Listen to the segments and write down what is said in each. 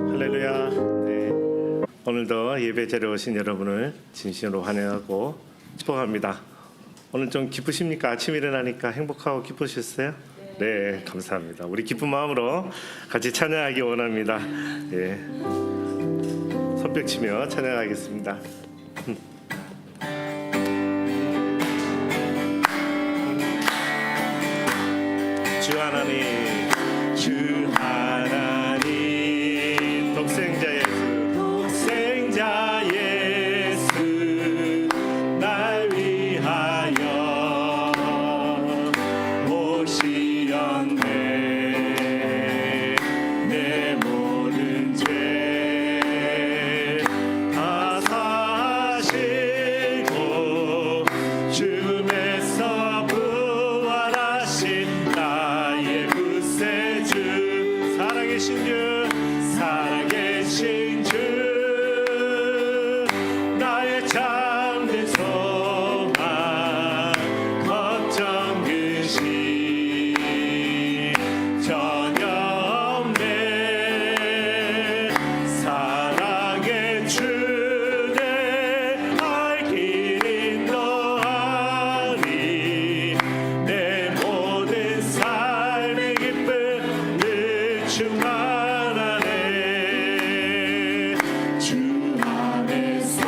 할렐루야. 네. 오늘도 예배 자리에 오신 여러분을 진심으로 환영하고 축복합니다. 오늘 좀 기쁘십니까? 아침 일어나니까 행복하고 기쁘셨어요? 네, 감사합니다. 우리 기쁜 마음으로 같이 찬양하기 원합니다. 예. 손뼉 치며 찬양하겠습니다. 주 하나님, 주 하나님, 독생자 예수, 날 위하여 오시었네. 내 모든 죄 다 사시고 죽음에서 부활하신 나의 구세주, 살아계신 주, 살아계신 주, 나의 참된 소망, 걱정 근심 전혀 없네. 사랑의 주내 알길 인도하리. 내 모든 삶의 기쁨 늘 충만하네. 주 안에서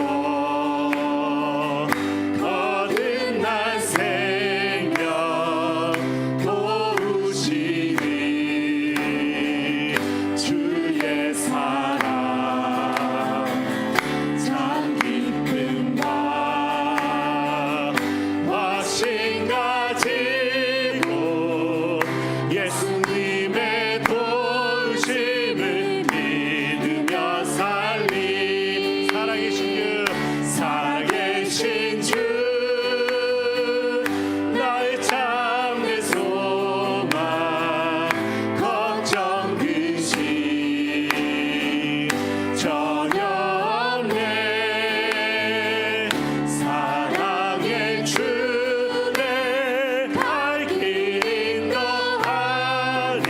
거듭난 생명 도우시니 주의 사랑 참 기쁨과 확신 가지고 예수님의 도우심을 믿으며 살리. 살아계신 주, 나의 참된 소망, 걱정 근심 전혀 없네. 사랑의 주내 알길 인도하리.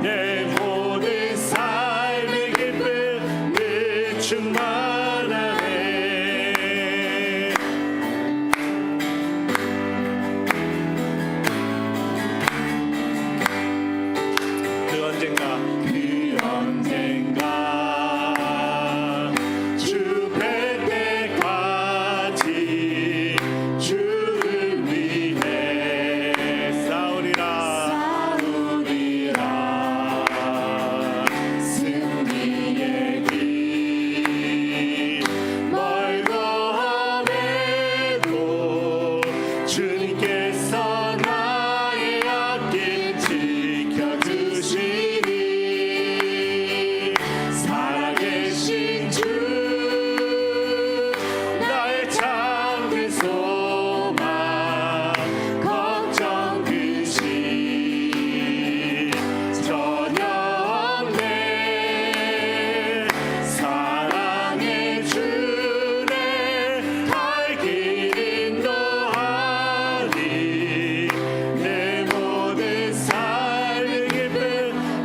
내 모든 삶의 기쁨 늘 충만하네. 그 언젠가 주 뵐 때까지 주를 위해 싸우리라. 승리의 길 멀고 험해도 주님께서 나의 앞길 지켜주시니. 살아계신 주, 나의 참된 소망, 걱정 근심 전혀 없네. 사랑의 주내 알길 인도하리. 내 모든 삶의 기쁨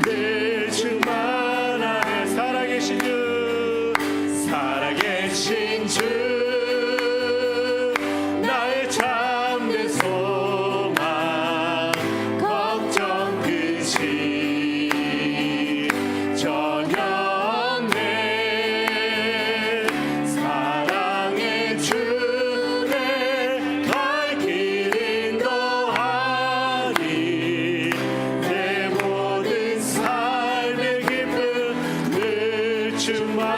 늘 충만하네. 살아계신 주, 나의 참된 소망, 걱정 근심 전혀 없네. 사랑의 주내 알길 인도하리. 내 모든 삶의 기쁨 늘 충만하네.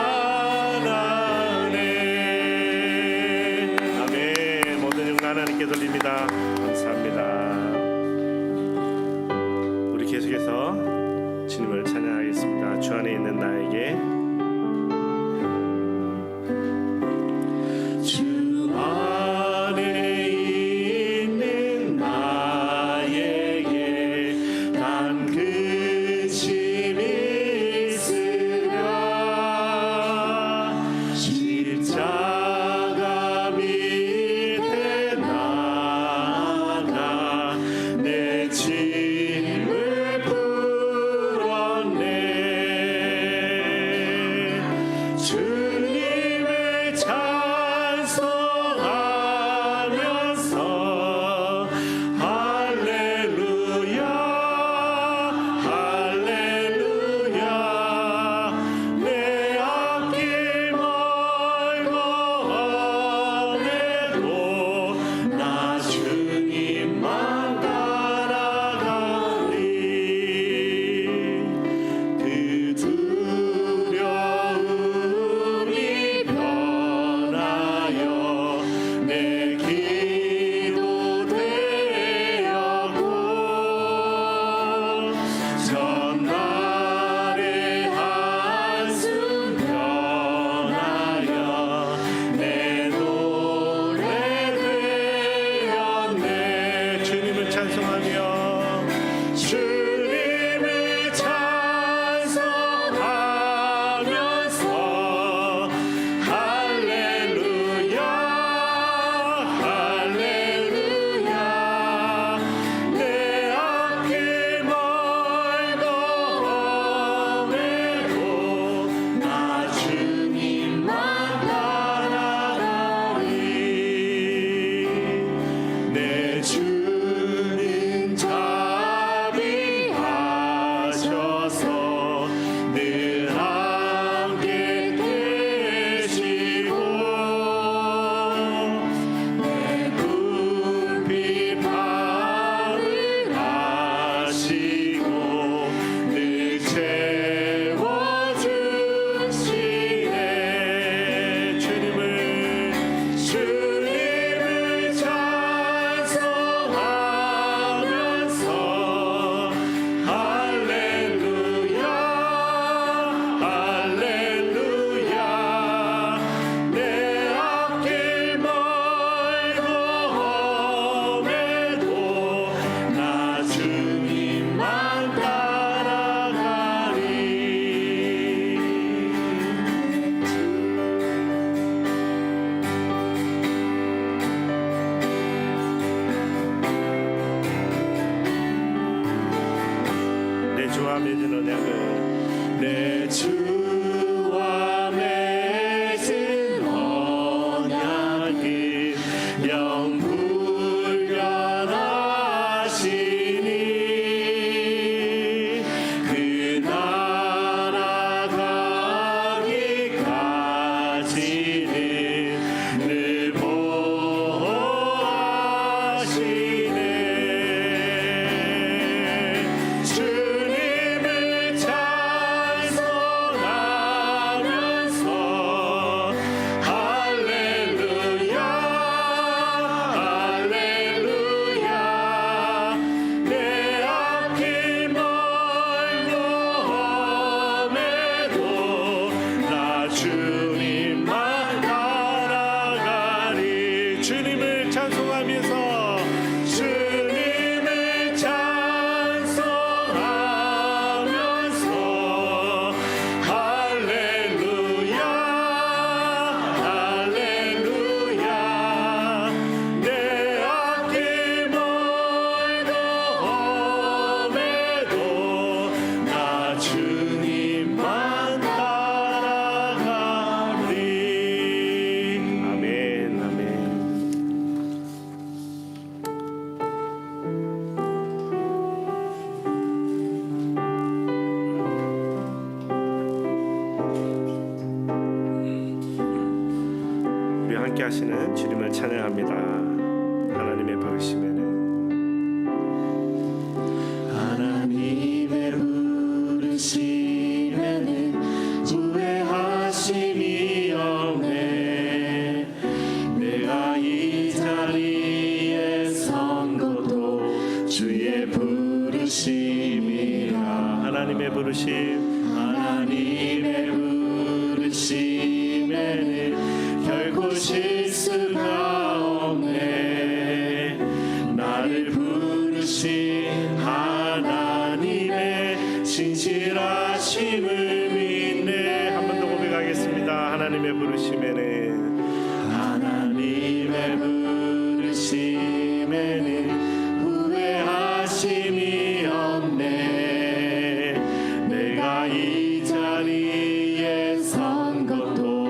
주와 맺은 언약은 내 주와 맺은 언약이 영불변하시니 그 나라 가기까지는 늘 보호하시네. 주님을 찬송하면서 할렐루야 할렐루야 내 앞길 멀고 험해도 나 주님만 따라가리. 주님을 찬송하면서 주님을 찬송하면서 할렐루야 할렐루야 내 앞길 멀고 험해도 나 주님만 따라가리. 아멘 아멘. 우리 함께 하시는 주님을 찬양합니다. 하나님의 부르심에는 하나님의 부르심에는 후회하심이 없네. 내가 이 자리에 선 것도 주의 부르심이라. 하나님의 부르심 하나님의 부르심에는 결코 실수가 없네. 나를 부르신 하나님의 진실하심을 믿네. 한 번 더 고백하겠습니다. 하나님의 부르심에는 하나님의 부르심에는 후회하심이 없네. 내가 이 자리에 선 것도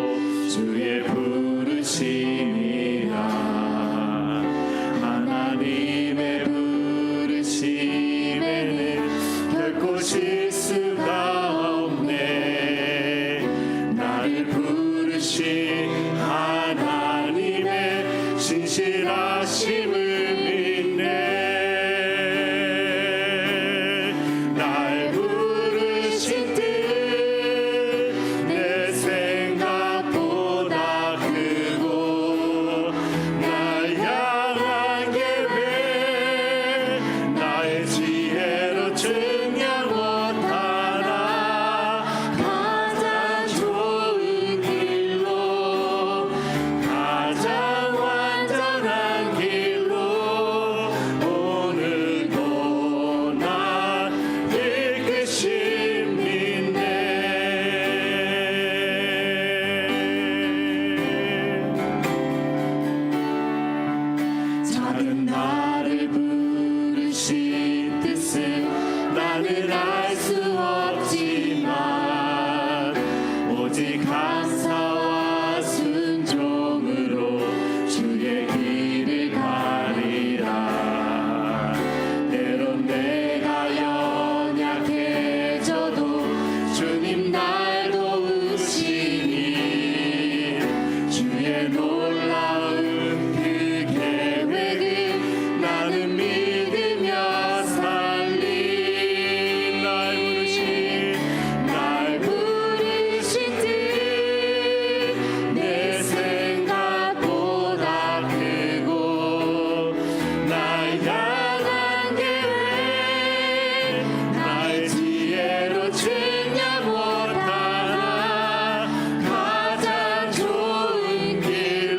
주의 부르심이라. 하나님의 부르심에는 결코 실수가 없네. 나를 부르신 하나님의 진실하심을 믿네. 날 부르신 뜻 내 생각보다 크고 날 향한 계획 나의 지혜로 증량 못하나. 가장 좋은 길로 가장 완전한 길로 오늘도 날 이끄심 믿네. 작은 나를 부르신 뜻을 나는 알 수 없지만 오직 감사와 순종으로 주의 길을 가리라. 때론 내가 연약해져도 주님 날 도우시니 주의 놀라운 그 계획을 나는 믿으며 살리. 날 부르신 뜻 내 생각보다 크고 날 향한 계획 나의 지혜로 증량 못하나. 가장 좋은 길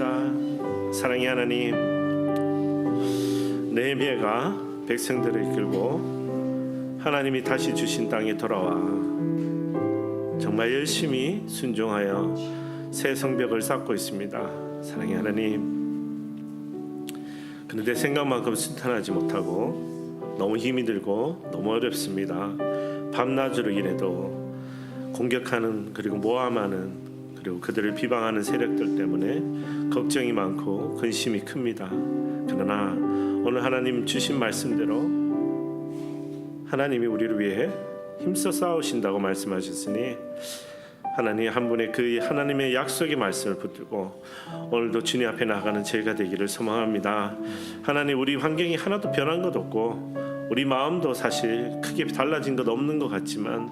감사합니다. 사랑의 하나님, 느헤미야가 백성들을 이끌고 하나님이 다시 주신 땅에 돌아와 정말 열심히 순종하여 새 성벽을 쌓고 있습니다. 사랑의 하나님, 그런데 생각만큼 순탄하지 못하고 너무 힘이 들고 너무 어렵습니다. 밤낮으로 일해도 공격하는, 그리고 모함하는, 그리고 그들을 비방하는 세력들 때문에 걱정이 많고 근심이 큽니다. 그러나 오늘 하나님 주신 말씀대로 하나님이 우리를 위해 힘써 싸우신다고 말씀하셨으니 하나님 한 분의 그 하나님의 약속의 말씀을 붙들고 오늘도 주님 앞에 나가는 저희가 되기를 소망합니다. 하나님, 우리 환경이 하나도 변한 것 없고 우리 마음도 사실 크게 달라진 것 없는 것 같지만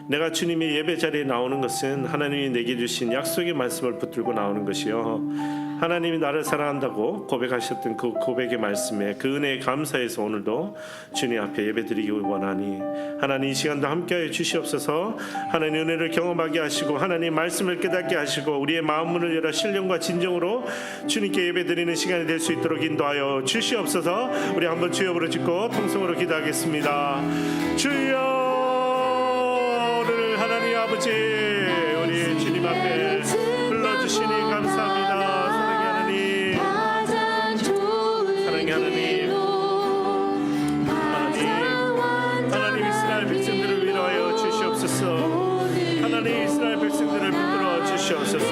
내가 주님의 예배 자리에 나오는 것은 하나님이 내게 주신 약속의 말씀을 붙들고 나오는 것이요, 하나님이 나를 사랑한다고 고백하셨던 그 고백의 말씀에 그 은혜에 감사해서 오늘도 주님 앞에 예배드리기 원하니 하나님 이 시간도 함께하여 주시옵소서. 하나님 은혜를 경험하게 하시고 하나님 말씀을 깨닫게 하시고 우리의 마음 문을 열어 신령과 진정으로 주님께 예배드리는 시간이 될 수 있도록 인도하여 주시옵소서. 우리 한번 주여 부르짖고 통성으로 기도하겠습니다. 주여, 오늘 하나님 아버지 우리 주님 앞에 불러주시니 감사합니다. 하나님 이스라엘 백성들을 위로하여 주시옵소서. 하나님 이스라엘 백성들을 붙들어 주시옵소서.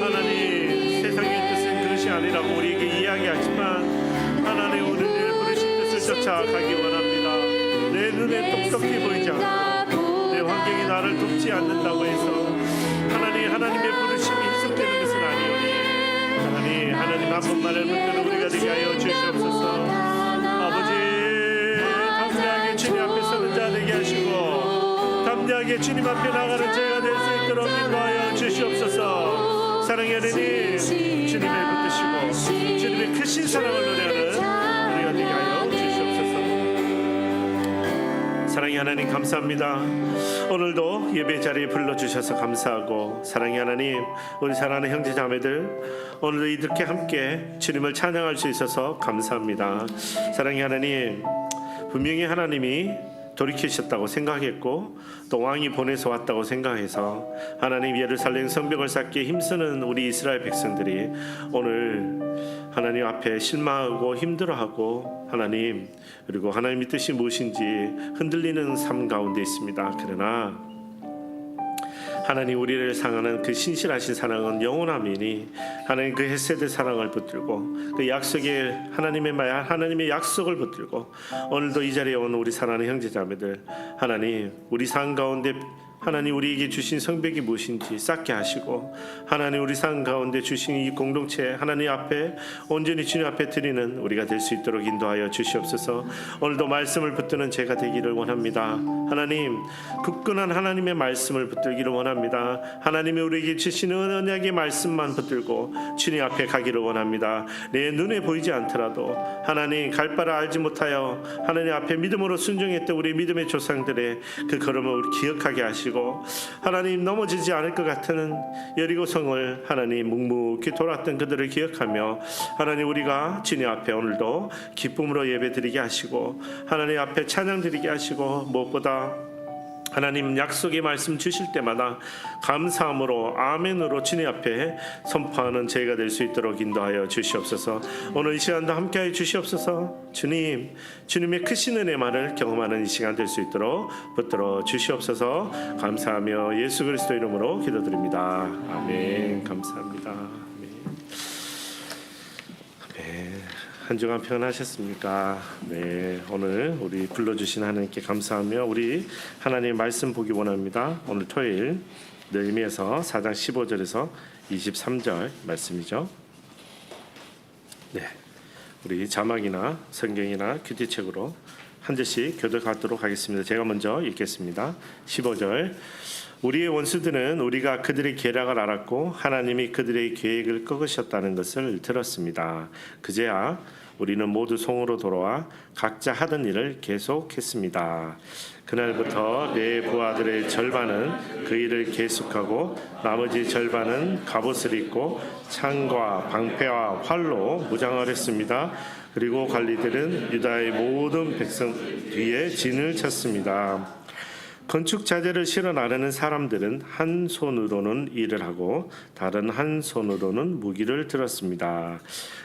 하나님, 세상의 뜻은 그것이 아니라고 우리에게 이야기하지만 하나님 우리를 부르신 뜻을 쫓아가기 원합니다. 내 눈에 똑똑히 보이지 않고 내 환경이 나를 돕지 않는다고 해서 하나님의 부르심이 희석되는 것은 아니오니 하나님 한 분만을 붙드는 우리가 되게 하여 주시옵소서. 아버지, 담대하게 주님 앞에 서는 자 되게 하시고 담대하게 주님 앞에 나가는 자가 될 수 있도록 인도하여 주시옵소서. 사랑의 하나님, 주님을 붙드시고 주님의 크신 사랑을 노래하는 우리가 되게 하여 주시옵소서. 사랑의 하나님 감사합니다. 오늘도 예배 자리에 불러주셔서 감사하고, 사랑의 하나님, 우리 사랑하는 형제 자매들 오늘도 이렇게 함께 주님을 찬양할 수 있어서 감사합니다. 사랑의 하나님, 분명히 하나님이 돌이키셨다고 생각했고 또 왕이 보내서 왔다고 생각해서 하나님 예루살렘 성벽을 쌓기에 힘쓰는 우리 이스라엘 백성들이 오늘 하나님 앞에 실망하고 힘들어하고 하나님, 그리고 하나님의 뜻이 무엇인지 흔들리는 삶 가운데 있습니다. 그러나 하나님 우리를 사랑하는 그 신실하신 사랑은 영원함이니 하나님 그 헤세드 사랑을 붙들고 그 약속의 하나님의 약속을 붙들고 오늘도 이 자리에 온 우리 사랑하는 형제자매들, 하나님 우리 삶 가운데 하나님 우리에게 주신 성벽이 무엇인지 쌓게 하시고 하나님 우리 삶 가운데 주신 이 공동체 하나님 앞에 온전히 주님 앞에 드리는 우리가 될 수 있도록 인도하여 주시옵소서. 오늘도 말씀을 붙드는 제가 되기를 원합니다. 하나님, 굳건한 하나님의 말씀을 붙들기를 원합니다. 하나님이 우리에게 주시는 언약의 말씀만 붙들고 주님 앞에 가기를 원합니다. 내 눈에 보이지 않더라도 하나님 갈 바를 알지 못하여 하나님 앞에 믿음으로 순종했던 우리 믿음의 조상들의 그 걸음을 우리 기억하게 하시고 하나님 넘어지지 않을 것 같은 여리고성을 하나님 묵묵히 돌았던 그들을 기억하며 하나님 우리가 주님 앞에 오늘도 기쁨으로 예배드리게 하시고 하나님 앞에 찬양드리게 하시고 무엇보다 하나님 약속의 말씀 주실 때마다 감사함으로 아멘으로 주님 앞에 선포하는 저희가 될 수 있도록 인도하여 주시옵소서. 오늘 이 시간도 함께하여 주시옵소서. 주님의 크신 은혜만을 경험하는 이 시간 될 수 있도록 붙들어 주시옵소서. 감사하며 예수 그리스도 이름으로 기도드립니다. 아멘. 감사합니다. 아멘. 아멘. 한 주간 평안하셨습니까? 네, 오늘 우리 불러주신 하나님께 감사하며 우리 하나님의 말씀 보기 원합니다. 오늘 토요일 느헤미야서 4장 15절에서 23절 말씀이죠. 네, 우리 자막이나 성경이나 큐티책으로 한 절씩 교독하도록 하겠습니다. 제가 먼저 읽겠습니다. 15절, 우리의 원수들은 우리가 그들의 계략을 알았고 하나님이 그들의 계획을 꺾으셨다는 것을 들었습니다. 그제야 우리는 모두 성으로 돌아와 각자 하던 일을 계속했습니다. 그날부터 내 부하들의 절반은 그 일을 계속하고 나머지 절반은 갑옷을 입고 창과 방패와 활로 무장을 했습니다. 그리고 관리들은 유다의 모든 백성 뒤에 진을 쳤습니다. 건축 자재를 실어 나르는 사람들은 한 손으로는 일을 하고 다른 한 손으로는 무기를 들었습니다.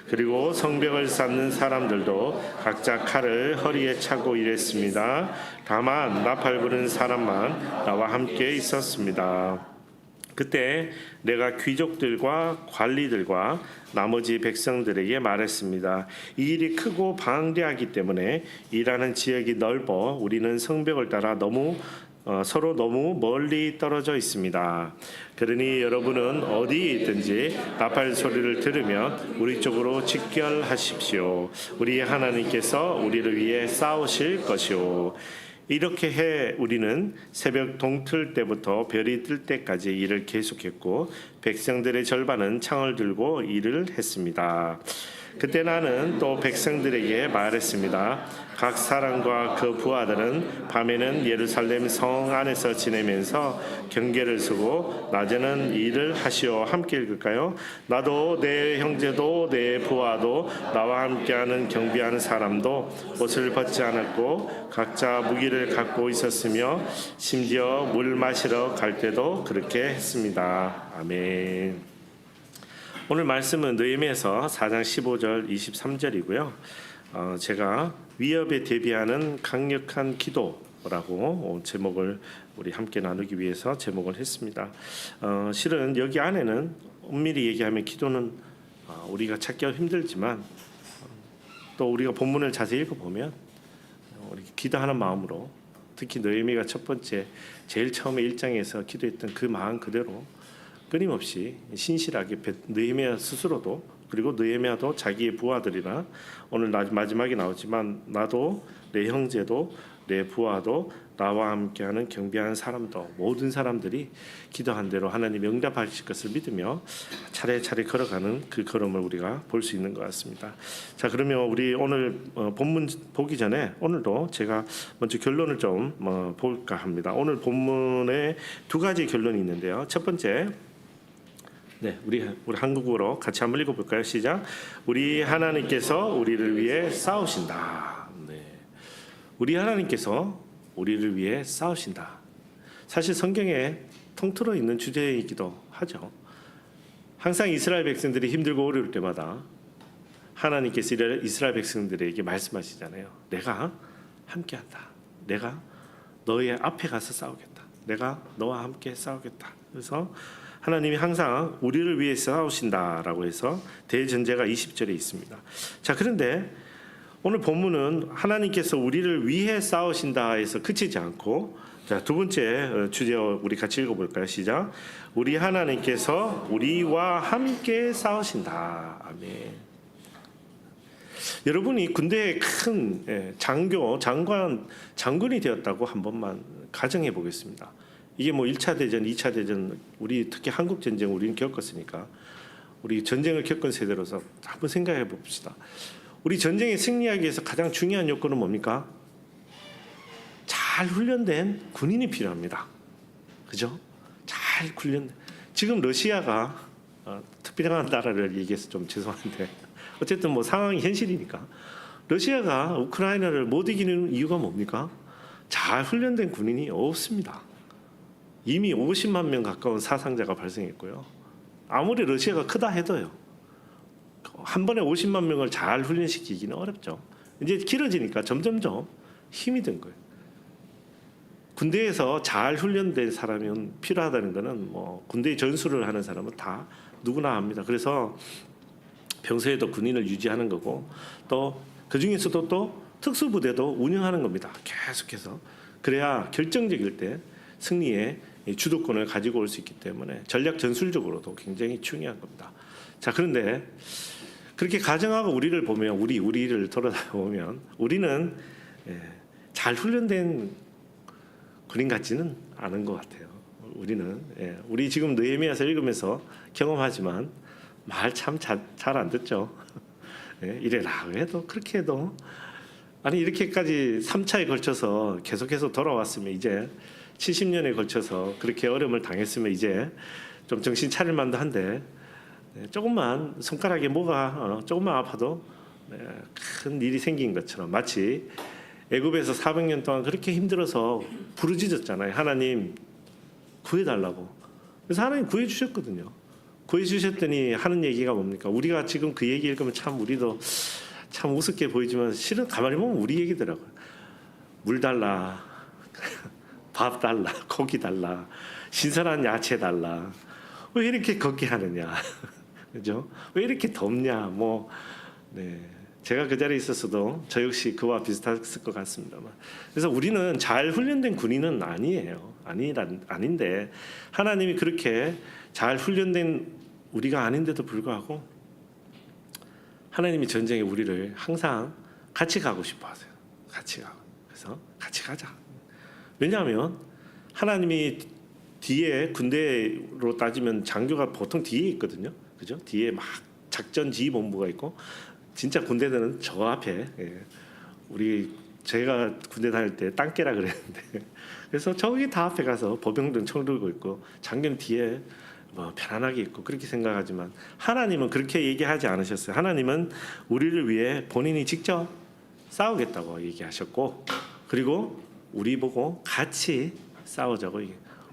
그리고 성벽을 쌓는 사람들도 각자 칼을 허리에 차고 일했습니다. 다만 나팔 부는 사람만 나와 함께 있었습니다. 그때 내가 귀족들과 관리들과 나머지 백성들에게 말했습니다. 이 일이 크고 방대하기 때문에 일하는 지역이 넓어 우리는 성벽을 따라 서로 너무 멀리 떨어져 있습니다. 그러니 여러분은 어디에 있든지 나팔 소리를 들으면 우리 쪽으로 직결하십시오. 우리 하나님께서 우리를 위해 싸우실 것이오. 이렇게 해 우리는 새벽 동틀 때부터 별이 뜰 때까지 일을 계속했고 백성들의 절반은 창을 들고 일을 했습니다. 그때 나는 또 백성들에게 말했습니다. 각 사람과 그 부하들은 밤에는 예루살렘 성 안에서 지내면서 경계를 서고 낮에는 일을 하시어 함께 읽을까요? 나도 내 형제도 내 부하도 나와 함께하는 경비하는 사람도 옷을 벗지 않았고 각자 무기를 갖고 있었으며 심지어 물 마시러 갈 때도 그렇게 했습니다. 아멘. 오늘 말씀은 느헤미야서 4장 15절 23절이고요. 제가 위협에 대비하는 강력한 기도라고 제목을 우리 함께 나누기 위해서 제목을 했습니다. 실은 여기 안에는 엄밀히 얘기하면 기도는 우리가 찾기가 힘들지만 또 우리가 본문을 자세히 읽어보면 우리 기도하는 마음으로 특히 느헤미야가 첫 번째 제일 처음에 1장에서 기도했던 그 마음 그대로 끊임없이 신실하게 느헤미야 스스로도 그리고 느헤미야도 자기의 부하들이나 오늘 마지막에 나오지만 나도 내 형제도 내 부하도 나와 함께하는 경비하는 사람도 모든 사람들이 기도한 대로 하나님이 응답하실 것을 믿으며 차례차례 걸어가는 그 걸음을 우리가 볼 수 있는 것 같습니다. 자, 그러면 우리 오늘 본문 보기 전에 오늘도 제가 먼저 결론을 좀 볼까 합니다. 오늘 본문에 두 가지 결론이 있는데요. 첫 번째, 네, 우리 한국어로 같이 한번 읽어볼까요? 시작. 우리 하나님께서 우리를 위해 싸우신다. 네, 우리 하나님께서 우리를 위해 싸우신다. 사실 성경에 통틀어 있는 주제이기도 하죠. 항상 이스라엘 백성들이 힘들고 어려울 때마다 하나님께서 이스라엘 백성들에게 말씀하시잖아요. 내가 함께한다. 내가 너의 앞에 가서 싸우겠다. 내가 너와 함께 싸우겠다. 그래서 하나님이 항상 우리를 위해 싸우신다라고 해서 대전제가 20절에 있습니다. 자, 그런데 오늘 본문은 하나님께서 우리를 위해 싸우신다 해서 그치지 않고 자, 두 번째 주제 우리 같이 읽어볼까요? 시작. 우리 하나님께서 우리와 함께 싸우신다. 아멘. 여러분이 군대에 큰 장군이 되었다고 한 번만 가정해 보겠습니다. 이게 뭐 1차 대전, 2차 대전, 우리 특히 한국 전쟁 우리는 겪었으니까 우리 전쟁을 겪은 세대로서 한번 생각해 봅시다. 우리 전쟁에 승리하기 위해서 가장 중요한 요건은 뭡니까? 잘 훈련된 군인이 필요합니다. 그죠? 잘 훈련된. 지금 러시아가 특별한 나라를 얘기해서 좀 죄송한데 어쨌든 뭐 상황이 현실이니까 러시아가 우크라이나를 못 이기는 이유가 뭡니까? 잘 훈련된 군인이 없습니다. 이미 50만 명 가까운 사상자가 발생했고요. 아무리 러시아가 크다 해도요. 한 번에 50만 명을 잘 훈련시키기는 어렵죠. 이제 길어지니까 점점점 힘이 든 거예요. 군대에서 잘 훈련된 사람이 필요하다는 것은 뭐 군대 전술을 하는 사람은 다 누구나 합니다. 그래서 평소에도 군인을 유지하는 거고 또 그중에서도 또 특수부대도 운영하는 겁니다. 계속해서. 그래야 결정적일 때 승리에 주도권을 가지고 올 수 있기 때문에 전략 전술적으로도 굉장히 중요한 겁니다. 자, 그런데 그렇게 가정하고 우리를 보면 우리를 돌아보면 우리는 잘 훈련된 군인 같지는 않은 것 같아요. 우리는 우리 지금 느헤미야서 읽으면서 경험하지만 말 참 잘 안 듣죠. 이래라 해도 그렇게 해도 아니 이렇게까지 3차에 걸쳐서 계속해서 돌아왔으면 이제 70년에 걸쳐서 그렇게 어려움을 당했으면 이제 좀 정신 차릴 만도 한데 조금만 손가락에 뭐가 조금만 아파도 큰 일이 생긴 것처럼 마치 애굽에서 400년 동안 그렇게 힘들어서 부르짖었잖아요. 하나님 구해달라고. 그래서 하나님 구해주셨거든요. 구해주셨더니 하는 얘기가 뭡니까? 우리가 지금 그 얘기 읽으면 참 우리도 참 우습게 보이지만 실은 가만히 보면 우리 얘기더라고요. 물 달라, 밥 달라, 고기 달라, 신선한 야채 달라. 왜 이렇게 걷게 하느냐, 그죠? 왜 이렇게 덥냐, 제가 그 자리에 있었어도 저 역시 그와 비슷했을 것 같습니다만. 그래서 우리는 잘 훈련된 군인은 아니에요. 아닌데 하나님이 그렇게 잘 훈련된 우리가 아닌데도 불구하고 하나님이 전쟁에 우리를 항상 같이 가고 싶어 하세요. 같이 가고. 그래서 같이 가자. 왜냐하면 하나님이 뒤에 군대로 따지면 장교가 보통 뒤에 있거든요. 그죠? 뒤에 막 작전 지휘본부가 있고 진짜 군대들은 저 앞에 제가 군대 다닐 때 땅깨라 그랬는데 그래서 저기 다 앞에 가서 보병들은 총 들고 있고 장교는 뒤에 편안하게 있고 그렇게 생각하지만 하나님은 그렇게 얘기하지 않으셨어요. 하나님은 우리를 위해 본인이 직접 싸우겠다고 얘기하셨고 그리고 우리 보고 같이 싸우자고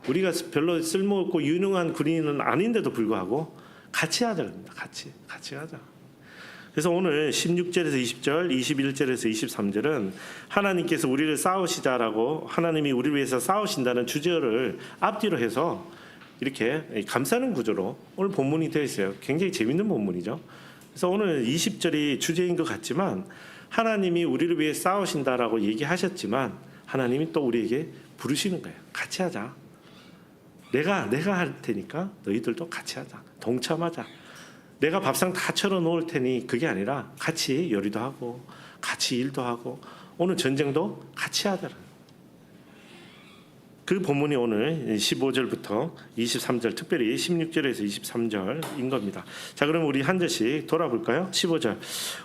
우리가 별로 쓸모없고 유능한 군인은 아닌데도 불구하고 같이 하자 그럽니다. 같이 하자. 그래서 오늘 16절에서 20절, 21절에서 23절은 하나님께서 우리를 싸우시자라고 하나님이 우리를 위해서 싸우신다는 주제를 앞뒤로 해서 이렇게 감싸는 구조로 오늘 본문이 되어 있어요. 굉장히 재밌는 본문이죠. 그래서 오늘 20절이 주제인 것 같지만 하나님이 우리를 위해 싸우신다라고 얘기하셨지만 하나님이 또 우리에게 부르시는 거예요. 같이 하자. 내가 할 테니까 너희들도 같이 하자. 동참하자. 내가 밥상 다 차려놓을 테니 그게 아니라 같이 요리도 하고 같이 일도 하고 오늘 전쟁도 같이 하자. 그 본문이 오늘 15절부터 23절 특별히 16절에서 23절인 겁니다. 자, 그럼 우리 한 절씩 돌아볼까요? 15절.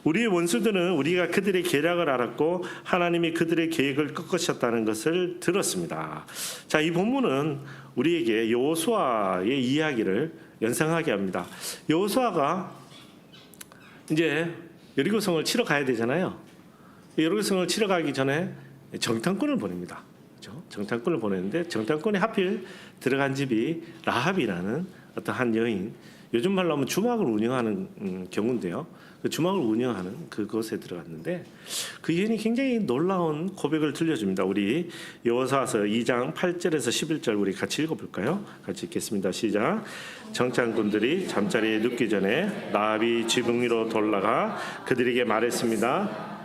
우리의 원수들은 우리가 그들의 계략을 알았고 하나님이 그들의 계획을 꺾으셨다는 것을 들었습니다. 자, 이 본문은 우리에게 여호수아의 이야기를 연상하게 합니다. 여호수아가 이제 여리고성을 치러 가야 되잖아요. 여리고성을 치러 가기 전에 정탐꾼을 보냅니다. 그렇죠? 정탐꾼을 보냈는데 정탐꾼이 하필 들어간 집이 라합이라는 어떤 한 여인, 요즘 말로 하면 주막을 운영하는 경우인데요. 그 주막을 운영하는 그곳에 들어갔는데 그 여인이 굉장히 놀라운 고백을 들려줍니다. 우리 여호수아서 2장 8절에서 11절 우리 같이 읽어볼까요? 같이 읽겠습니다. 시작. 정탐꾼들이 잠자리에 눕기 전에 라합이 지붕 위로 올라가 그들에게 말했습니다.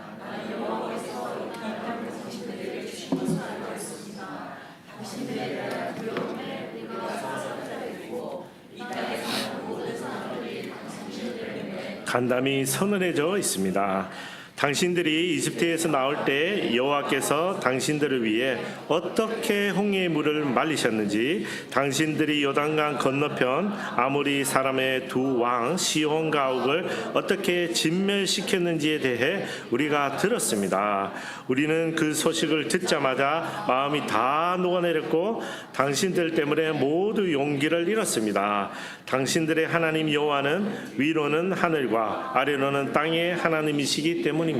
간담이 서늘해져 있습니다. 당신들이 이집트에서 나올 때 여호와께서 당신들을 위해 어떻게 홍해의 물을 말리셨는지, 당신들이 요단강 건너편 아모리 사람의 두 왕 시혼과 옥을 어떻게 진멸시켰는지에 대해 우리가 들었습니다. 우리는 그 소식을 듣자마자 마음이 다 녹아내렸고 당신들 때문에 모두 용기를 잃었습니다. 당신들의 하나님 여호와는 위로는 하늘과 아래로는 땅의 하나님이시기 때문입니다.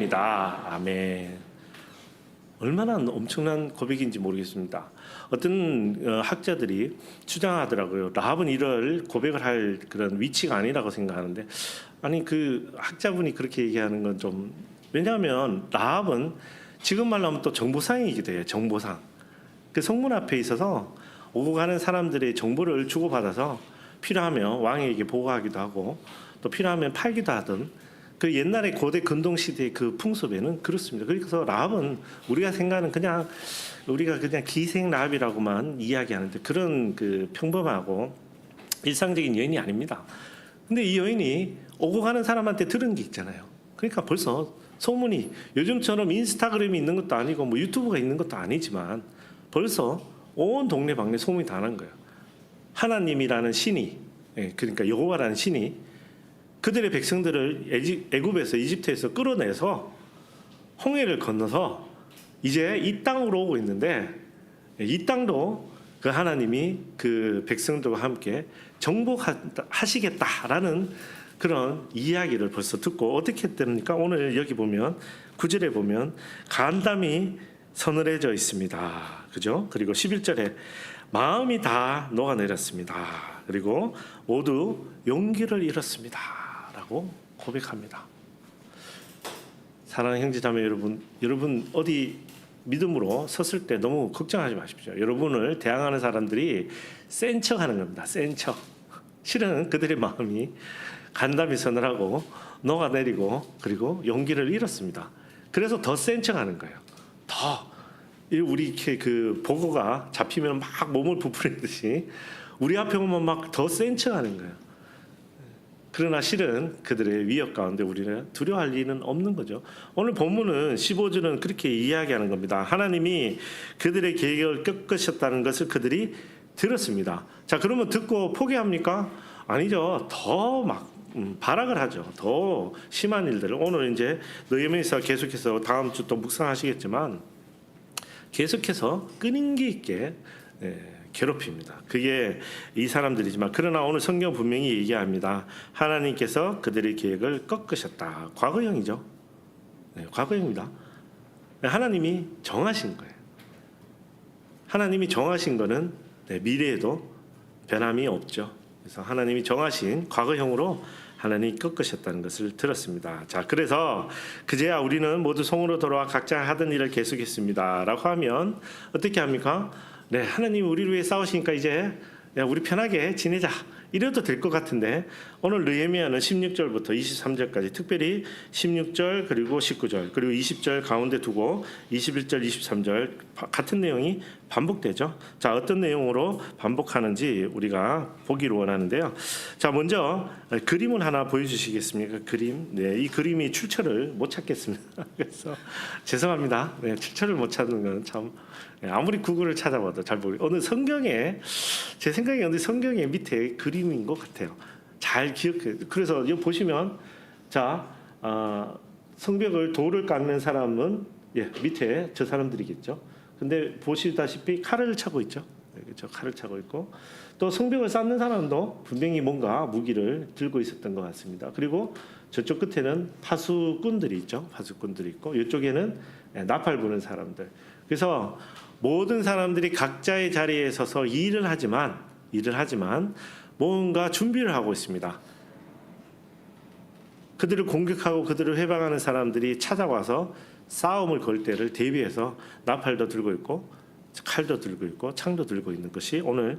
아멘. 얼마나 엄청난 고백인지 모르겠습니다. 어떤 학자들이 주장하더라고요. 라합은 이럴 고백을 할 그런 위치가 아니라고 생각하는데, 아니 그 학자분이 그렇게 얘기하는 건 좀, 왜냐하면 라합은 지금 말로 하면 또 정보상이기도 해요. 정보상. 그 성문 앞에 있어서 오고 가는 사람들의 정보를 주고받아서 필요하면 왕에게 보고하기도 하고 또 필요하면 팔기도 하던 그 옛날에 고대 근동 시대의 그 풍습에는 그렇습니다. 그래서 라합은 우리가 생각하는 우리가 그냥 기생 라합이라고만 이야기하는데 그런 그 평범하고 일상적인 여인이 아닙니다. 근데 이 여인이 오고 가는 사람한테 들은 게 있잖아요. 그러니까 벌써 소문이 요즘처럼 인스타그램이 있는 것도 아니고 뭐 유튜브가 있는 것도 아니지만 벌써 온 동네방네 소문이 다 난 거예요. 하나님이라는 신이, 그러니까 여호와라는 신이 그들의 백성들을 애굽에서 이집트에서 끌어내서 홍해를 건너서 이제 이 땅으로 오고 있는데, 이 땅도 그 하나님이 그 백성들과 함께 정복하시겠다라는 그런 이야기를 벌써 듣고 어떻게 됩니까? 오늘 여기 보면 9절에 보면 간담이 서늘해져 있습니다. 그죠? 그리고 11절에 마음이 다 녹아내렸습니다. 그리고 모두 용기를 잃었습니다. 라고 고백합니다. 사랑하는 형제자매 여러분 어디 믿음으로 섰을 때 너무 걱정하지 마십시오. 여러분을 대항하는 사람들이 센 척하는 겁니다. 센 척. 실은 그들의 마음이 간담이 서늘하고 녹아내리고 그리고 용기를 잃었습니다. 그래서 더 센 척하는 거예요. 더 우리 이렇게 그 보고가 잡히면 막 몸을 부풀리듯이 우리 앞에 오면 막 더 센 척하는 거예요. 그러나 실은 그들의 위협 가운데 우리는 두려워할 리는 없는 거죠. 오늘 본문은 15절은 그렇게 이야기하는 겁니다. 하나님이 그들의 계획을 꺾으셨다는 것을 그들이 들었습니다. 자, 그러면 듣고 포기합니까? 아니죠. 더 막 발악을 하죠. 더 심한 일들을. 오늘 이제 느헤미야서 계속해서 다음 주 또 묵상하시겠지만 계속해서 끈기 있게 괴롭힙니다. 그게 이 사람들이지만 그러나 오늘 성경 분명히 얘기합니다. 하나님께서 그들의 계획을 꺾으셨다. 과거형이죠. 과거형입니다. 하나님이 정하신 거예요. 하나님이 정하신 거는 미래에도 변함이 없죠. 그래서 하나님이 정하신 과거형으로 하나님이 꺾으셨다는 것을 들었습니다. 자, 그래서 그제야 우리는 모두 성으로 돌아와 각자 하던 일을 계속했습니다라고 하면 어떻게 합니까? 네, 하나님 우리를 위해 싸우시니까 이제 우리 편하게 지내자 이래도 될 것 같은데 오늘 느헤미야는 16절부터 23절까지 특별히 16절 그리고 19절 그리고 20절 가운데 두고 21절 23절 같은 내용이 반복되죠. 자, 어떤 내용으로 반복하는지 우리가 보기를 원하는데요. 자, 먼저 그림을 하나 보여주시겠습니까? 그림. 네, 이 그림이 출처를 못 찾겠습니다. 그래서 죄송합니다. 네, 출처를 못 찾는 건 참 아무리 구글을 찾아봐도 잘 모르겠어요. 어느 성경에 제 생각에 어느 성경의 밑에 그림인 것 같아요. 잘 기억해요. 그래서 여기 보시면 자 성벽을 돌을 깎는 사람은 밑에 저 사람들이겠죠. 근데 보시다시피 칼을 차고 있죠. 그렇죠. 칼을 차고 있고 또 성벽을 쌓는 사람도 분명히 뭔가 무기를 들고 있었던 것 같습니다. 그리고 저쪽 끝에는 파수꾼들이 있죠. 파수꾼들이 있고 이쪽에는 나팔 부는 사람들. 그래서 모든 사람들이 각자의 자리에 서서 일을 하지만 뭔가 준비를 하고 있습니다. 그들을 공격하고 그들을 해방하는 사람들이 찾아와서 싸움을 걸 때를 대비해서 나팔도 들고 있고 칼도 들고 있고 창도 들고 있는 것이 오늘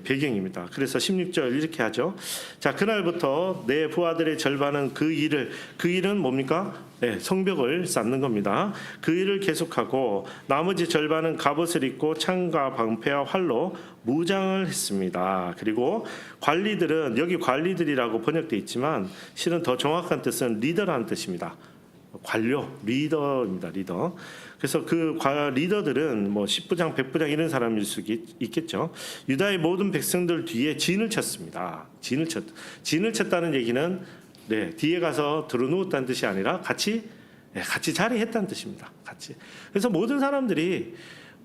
배경입니다. 그래서 16절 이렇게 하죠. 자, 그날부터 내 부하들의 절반은 그 일은 뭡니까? 성벽을 쌓는 겁니다. 그 일을 계속하고 나머지 절반은 갑옷을 입고 창과 방패와 활로 무장을 했습니다. 그리고 관리들은 여기 관리들이라고 번역되어 있지만 실은 더 정확한 뜻은 리더라는 뜻입니다. 관료, 리더입니다. 리더. 그래서 그 리더들은 뭐 10부장, 100부장 이런 사람일 수 있겠죠. 유다의 모든 백성들 뒤에 진을 쳤습니다. 진을 쳤다는 얘기는 뒤에 가서 들어누웠다는 뜻이 아니라 같이 자리했다는 뜻입니다. 같이. 그래서 모든 사람들이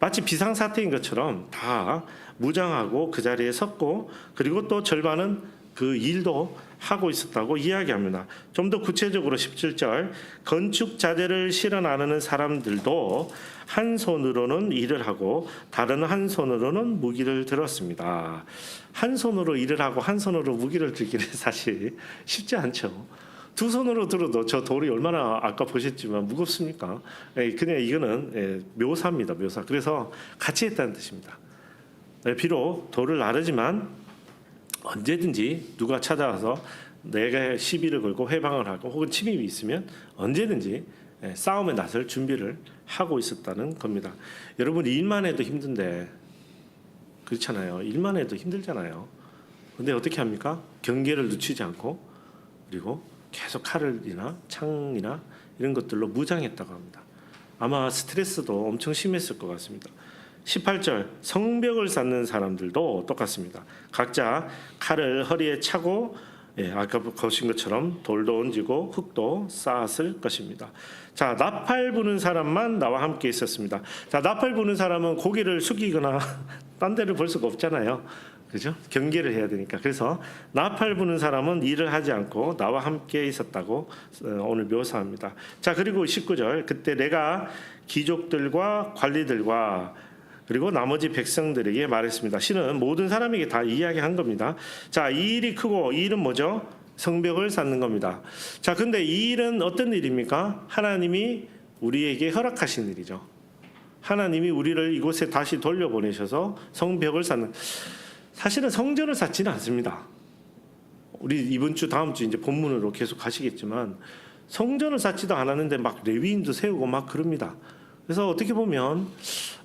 마치 비상사태인 것처럼 다 무장하고 그 자리에 섰고 그리고 또 절반은 그 일도 하고 있었다고 이야기합니다. 좀 더 구체적으로 17절 건축 자재를 실어 나르는 사람들도 한 손으로는 일을 하고 다른 한 손으로는 무기를 들었습니다. 한 손으로 일을 하고 한 손으로 무기를 들기는 사실 쉽지 않죠. 두 손으로 들어도 저 돌이 얼마나 아까 보셨지만 무겁습니까? 그냥 이거는 묘사입니다. 묘사. 그래서 같이 했다는 뜻입니다. 비록 돌을 나르지만 언제든지 누가 찾아와서 내가 시비를 걸고 회방을 하고 혹은 침입이 있으면 언제든지 싸움에 나설 준비를 하고 있었다는 겁니다. 여러분 일만 해도 힘든데 그렇잖아요. 일만 해도 힘들잖아요. 근데 어떻게 합니까? 경계를 늦추지 않고 그리고 계속 칼이나 창이나 이런 것들로 무장했다고 합니다. 아마 스트레스도 엄청 심했을 것 같습니다. 18절 성벽을 쌓는 사람들도 똑같습니다. 각자 칼을 허리에 차고 아까 보신 것처럼 돌도 얹고 흙도 쌓았을 것입니다. 자, 나팔 부는 사람만 나와 함께 있었습니다. 자, 나팔 부는 사람은 고개를 숙이거나 딴 데를 볼 수가 없잖아요. 그죠? 경계를 해야 되니까. 그래서 나팔 부는 사람은 일을 하지 않고 나와 함께 있었다고 오늘 묘사합니다. 자, 그리고 19절 그때 내가 귀족들과 관리들과 그리고 나머지 백성들에게 말했습니다. 신은 모든 사람에게 다 이야기한 겁니다. 자, 이 일이 크고 이 일은 뭐죠? 성벽을 쌓는 겁니다. 자, 근데 이 일은 어떤 일입니까? 하나님이 우리에게 허락하신 일이죠. 하나님이 우리를 이곳에 다시 돌려보내셔서 성벽을 쌓는, 사실은 성전을 쌓지는 않습니다. 우리 이번 주 다음 주 이제 본문으로 계속 가시겠지만 성전을 쌓지도 않았는데 막 레위인도 세우고 막 그럽니다. 그래서 어떻게 보면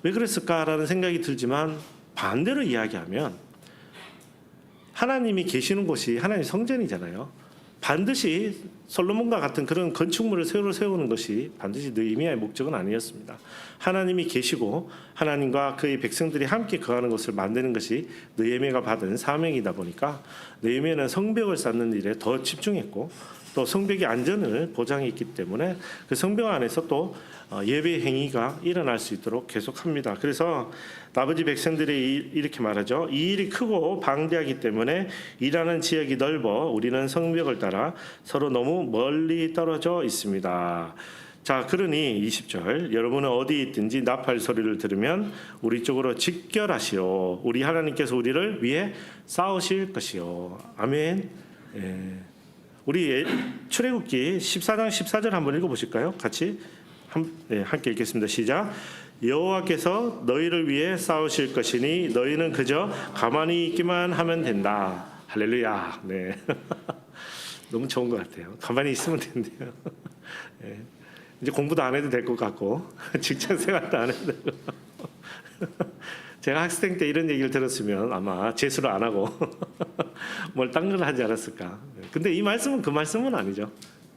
왜 그랬을까라는 생각이 들지만 반대로 이야기하면 하나님이 계시는 곳이 하나님 성전이잖아요. 반드시 솔로몬과 같은 그런 건축물을 새로 세우는 것이 반드시 느헤미야의 목적은 아니었습니다. 하나님이 계시고 하나님과 그의 백성들이 함께 거하는 것을 만드는 것이 느헤미야가 받은 사명이다 보니까 느헤미야는 성벽을 쌓는 일에 더 집중했고 또 성벽의 안전을 보장했기 때문에 그 성벽 안에서 또 예배 행위가 일어날 수 있도록 계속합니다. 그래서 나머지 백성들이 이렇게 말하죠. 이 일이 크고 방대하기 때문에 일하는 지역이 넓어 우리는 성벽을 따라 서로 너무 멀리 떨어져 있습니다. 자, 그러니 20절 여러분은 어디 있든지 나팔 소리를 들으면 우리 쪽으로 직결하시오. 우리 하나님께서 우리를 위해 싸우실 것이요. 아멘. 우리 출애굽기 14장 14절 한번 읽어보실까요? 같이 함께 읽겠습니다. 시작. 여호와께서 너희를 위해 싸우실 것이니 너희는 그저 가만히 있기만 하면 된다. 할렐루야. 네. 너무 좋은 것 같아요. 가만히 있으면 된대요. 네. 이제 공부도 안 해도 될 것 같고 직장 생활도 안 해도 되고 제가 학생 때 이런 얘기를 들었으면 아마 재수를 안 하고 뭘 딴 걸 하지 않았을까. 근데 이 말씀은 그 말씀은 아니죠.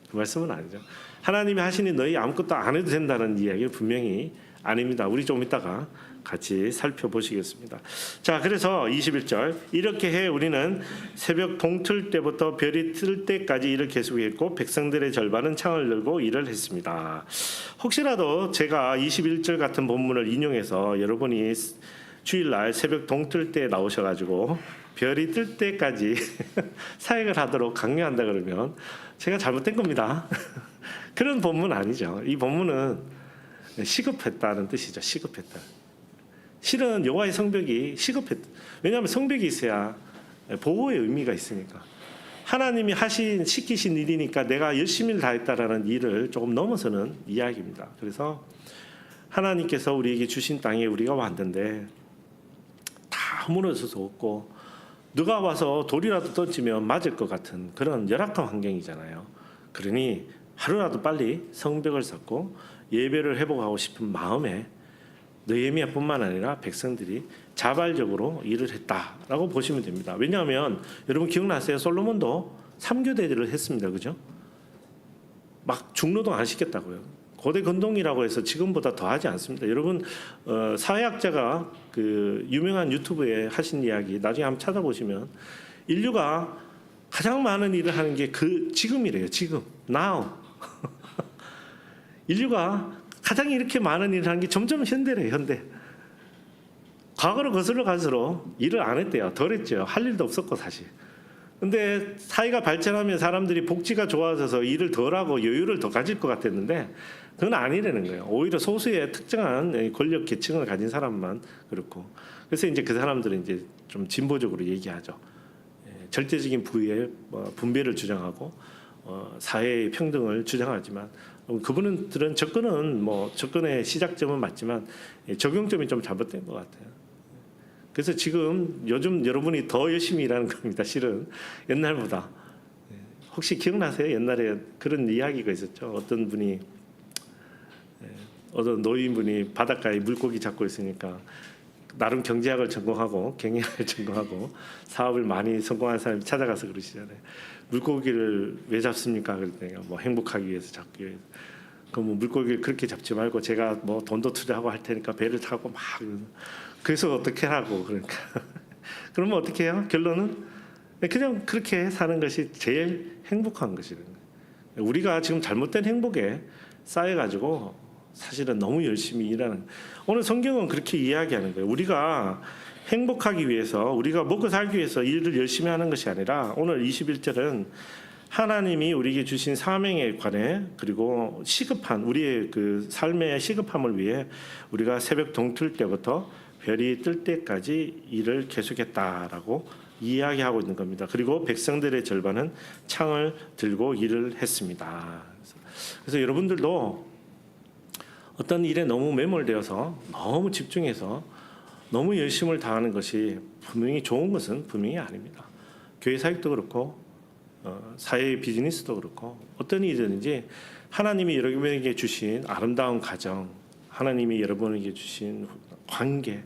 그 말씀은 아니죠. 하나님이 하시니 너희 아무것도 안 해도 된다는 이야기를 분명히 아닙니다. 우리 좀 이따가 같이 살펴보시겠습니다. 자, 그래서 21절 이렇게 해 우리는 새벽 동틀 때부터 별이 뜰 때까지 일을 계속했고 백성들의 절반은 창을 열고 일을 했습니다. 혹시라도 제가 21절 같은 본문을 인용해서 여러분이 주일날 새벽 동틀 때 나오셔가지고 별이 뜰 때까지 사역을 하도록 강요한다 그러면 제가 잘못된 겁니다. 그런 본문 아니죠. 이 본문은 시급했다는 뜻이죠. 시급했다. 실은 여호와의 성벽이 시급했다. 왜냐하면 성벽이 있어야 보호의 의미가 있으니까. 하나님이 시키신 일이니까 내가 열심히 다했다라는 일을 조금 넘어서는 이야기입니다. 그래서 하나님께서 우리에게 주신 땅에 우리가 왔는데 다 무너져서 없고 누가 와서 돌이라도 던지면 맞을 것 같은 그런 열악한 환경이잖아요. 그러니 하루라도 빨리 성벽을 쌓고 예배를 회복하고 싶은 마음에 느헤미야뿐만 아니라 백성들이 자발적으로 일을 했다라고 보시면 됩니다. 왜냐하면 여러분 기억나세요? 솔로몬도 3교대를 했습니다. 그죠? 막 중노동 안 시켰다고요. 고대 건동이라고 해서 지금보다 더 하지 않습니다. 여러분 사회학자가 그 유명한 유튜브에 하신 이야기 나중에 한번 찾아보시면 인류가 가장 많은 일을 하는 게 지금이래요. 지금 now 인류가 가장 이렇게 많은 일을 하는 게 점점 현대래요. 현대. 과거로 거슬러 갈수록 일을 안 했대요. 덜 했죠. 할 일도 없었고 사실. 근데 사회가 발전하면 사람들이 복지가 좋아져서 일을 덜 하고 여유를 더 가질 것 같았는데 그건 아니라는 거예요. 오히려 소수의 특정한 권력 계층을 가진 사람만 그렇고. 그래서 이제 그 사람들은 이제 좀 진보적으로 얘기하죠. 절대적인 부의 분배를 주장하고 사회의 평등을 주장하지만 그분들은 접근의 시작점은 맞지만 적용점이 좀 잘못된 것 같아요. 그래서 지금 요즘 여러분이 더 열심히 일하는 겁니다. 실은 옛날보다. 혹시 기억나세요? 옛날에 그런 이야기가 있었죠. 어떤 노인분이 바닷가에 물고기 잡고 있으니까 나름 경제학을 전공하고 경영학을 전공하고 사업을 많이 성공한 사람이 찾아가서 그러시잖아요. 물고기를 왜 잡습니까? 그랬더니 행복하기 위해서 잡기 위해서. 뭐 물고기를 그렇게 잡지 말고 제가 뭐 돈도 투자하고 할 테니까 배를 타고 막 그래서 어떻게 하라고 그러니까 그러면 어떻게 해요? 결론은 그냥 그렇게 사는 것이 제일 행복한 것이라는 거예요. 우리가 지금 잘못된 행복에 쌓여가지고 사실은 너무 열심히 일하는 오늘 성경은 그렇게 이야기하는 거예요. 우리가 행복하기 위해서 우리가 먹고 살기 위해서 일을 열심히 하는 것이 아니라 오늘 21절은 하나님이 우리에게 주신 사명에 관해 그리고 시급한 우리의 그 삶의 시급함을 위해 우리가 새벽 동틀 때부터 별이 뜰 때까지 일을 계속했다라고 이야기하고 있는 겁니다. 그리고 백성들의 절반은 창을 들고 일을 했습니다. 그래서 여러분들도 어떤 일에 너무 매몰되어서 너무 집중해서 너무 열심을 다하는 것이 분명히 좋은 것은 분명히 아닙니다. 교회 사역도 그렇고 사회 비즈니스도 그렇고 어떤 일이든지 하나님이 여러분에게 주신 아름다운 가정, 하나님이 여러분에게 주신 관계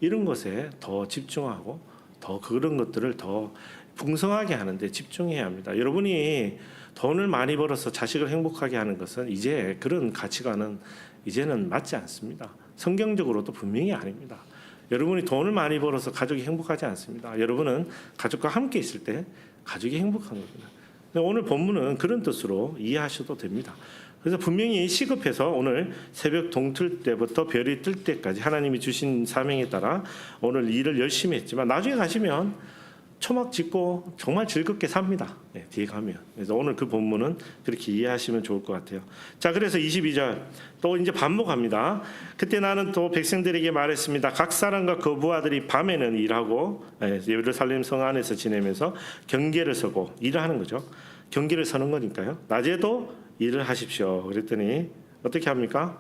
이런 것에 더 집중하고 더 그런 것들을 더 풍성하게 하는데 집중해야 합니다. 여러분이 돈을 많이 벌어서 자식을 행복하게 하는 것은 이제 그런 가치관은 이제는 맞지 않습니다. 성경적으로도 분명히 아닙니다. 여러분이 돈을 많이 벌어서 가족이 행복하지 않습니다. 여러분은 가족과 함께 있을 때 가족이 행복한 겁니다. 오늘 본문은 그런 뜻으로 이해하셔도 됩니다. 그래서 분명히 시급해서 오늘 새벽 동틀 때부터 별이 뜰 때까지 하나님이 주신 사명에 따라 오늘 일을 열심히 했지만 나중에 가시면 초막 짓고 정말 즐겁게 삽니다. 네, 뒤에 가면. 그래서 오늘 그 본문은 그렇게 이해하시면 좋을 것 같아요. 자, 그래서 22절 또 이제 반복합니다. 그때 나는 또 백성들에게 말했습니다. 각 사람과 그 부하들이 밤에는 일하고 예루살렘 성 안에서 지내면서 경계를 서고 일을 하는 거죠. 경계를 서는 거니까요. 낮에도 일을 하십시오. 그랬더니 어떻게 합니까?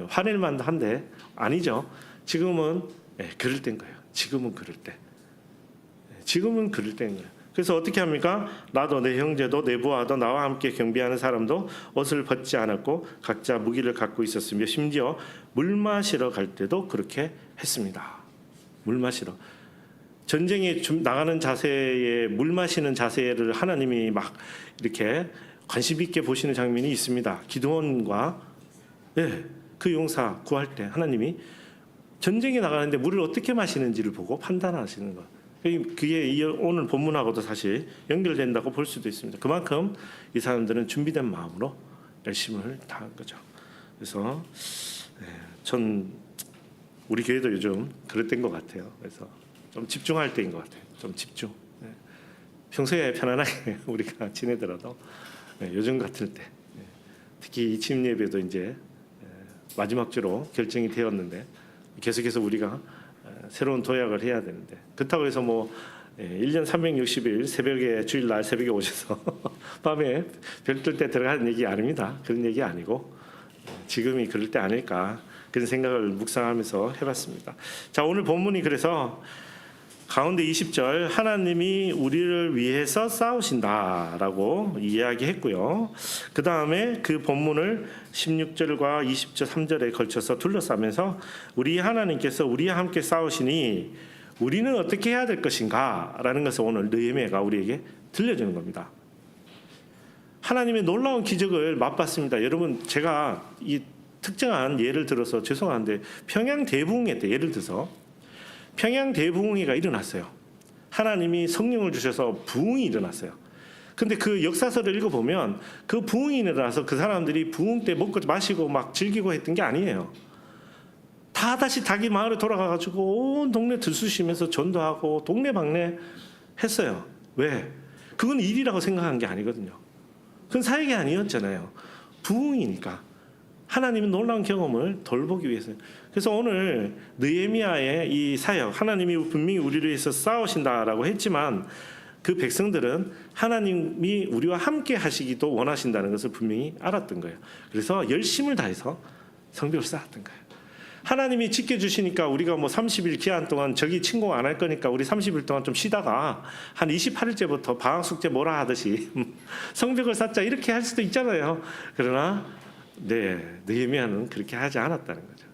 화낼만 한데 아니죠. 지금은 그럴 때인 거예요. 지금은 그럴 때. 지금은 그럴 때인 거예요. 그래서 어떻게 합니까? 나도 내 형제도 내 부하도 나와 함께 경비하는 사람도 옷을 벗지 않았고 각자 무기를 갖고 있었으며 심지어 물 마시러 갈 때도 그렇게 했습니다. 물 마시러. 전쟁에 나가는 자세에 물 마시는 자세를 하나님이 막 이렇게 관심 있게 보시는 장면이 있습니다. 기드온과 그 용사 구할 때 하나님이 전쟁에 나가는데 물을 어떻게 마시는지를 보고 판단하시는 것. 그게 오늘 본문하고도 사실 연결된다고 볼 수도 있습니다. 그만큼 이 사람들은 준비된 마음으로 열심을 다한 거죠. 그래서 전 우리 교회도 요즘 그럴 때인 것 같아요. 그래서 좀 집중할 때인 것 같아요. 좀 집중. 평소에 편안하게 우리가 지내더라도 요즘 같을 때 특히 이 침례 예배도 이제 마지막 주로 결정이 되었는데 계속해서 우리가 새로운 도약을 해야 되는데 그렇다고 해서 뭐 1년 360일 새벽에 주일날 새벽에 오셔서 밤에 별 뜰 때 들어가는 얘기 아닙니다. 그런 얘기 아니고 지금이 그럴 때 아닐까 그런 생각을 묵상하면서 해봤습니다. 자, 오늘 본문이 그래서 가운데 20절 하나님이 우리를 위해서 싸우신다라고 이야기했고요. 그 다음에 그 본문을 16절과 20절 3절에 걸쳐서 둘러싸면서 우리 하나님께서 우리와 함께 싸우시니 우리는 어떻게 해야 될 것인가 라는 것을 오늘 느헤미야가 우리에게 들려주는 겁니다. 하나님의 놀라운 기적을 맛봤습니다. 여러분 제가 이 특정한 예를 들어서 죄송한데 평양 대부흥회 때 예를 들어서 평양 대부흥회가 일어났어요. 하나님이 성령을 주셔서 부흥이 일어났어요. 근데 그 역사서를 읽어보면 그 부흥이 일어나서 그 사람들이 부흥 때 먹고 마시고 막 즐기고 했던 게 아니에요. 다 다시 자기 마을에 돌아가가지고 온 동네 들쑤시면서 전도하고 동네방네 했어요. 왜? 그건 일이라고 생각한 게 아니거든요. 그건 사역이 아니었잖아요. 부흥이니까. 하나님은 놀라운 경험을 돌보기 위해서요. 그래서 오늘 느헤미야의 이 사역, 하나님이 분명히 우리를 위해서 싸우신다라고 했지만 그 백성들은 하나님이 우리와 함께 하시기도 원하신다는 것을 분명히 알았던 거예요. 그래서 열심을 다해서 성벽을 쌓았던 거예요. 하나님이 지켜주시니까 우리가 뭐 30일 기한 동안 저기 침공 안 할 거니까 우리 30일 동안 좀 쉬다가 한 28일째부터 방학 숙제 뭐라 하듯이 성벽을 쌓자 이렇게 할 수도 있잖아요. 그러나 느헤미야는 그렇게 하지 않았다는 거죠.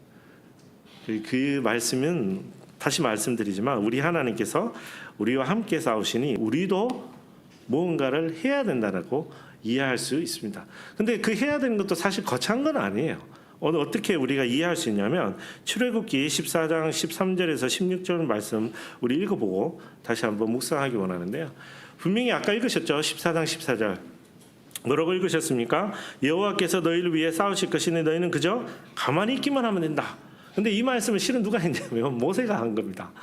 그 말씀은 다시 말씀드리지만 우리 하나님께서 우리와 함께 싸우시니 우리도 무언가를 해야 된다고 이해할 수 있습니다. 근데 그 해야 되는 것도 사실 거창한 건 아니에요. 어떻게 우리가 이해할 수 있냐면 출애굽기 14장 13절에서 16절 말씀 우리 읽어보고 다시 한번 묵상하기 원하는데요. 분명히 아까 읽으셨죠? 14장 14절. 뭐라고 읽으셨습니까? 여호와께서 너희를 위해 싸우실 것이니 너희는 그저 가만히 있기만 하면 된다. 근데 이 말씀을 실은 누가 했냐면 모세가 한 겁니다.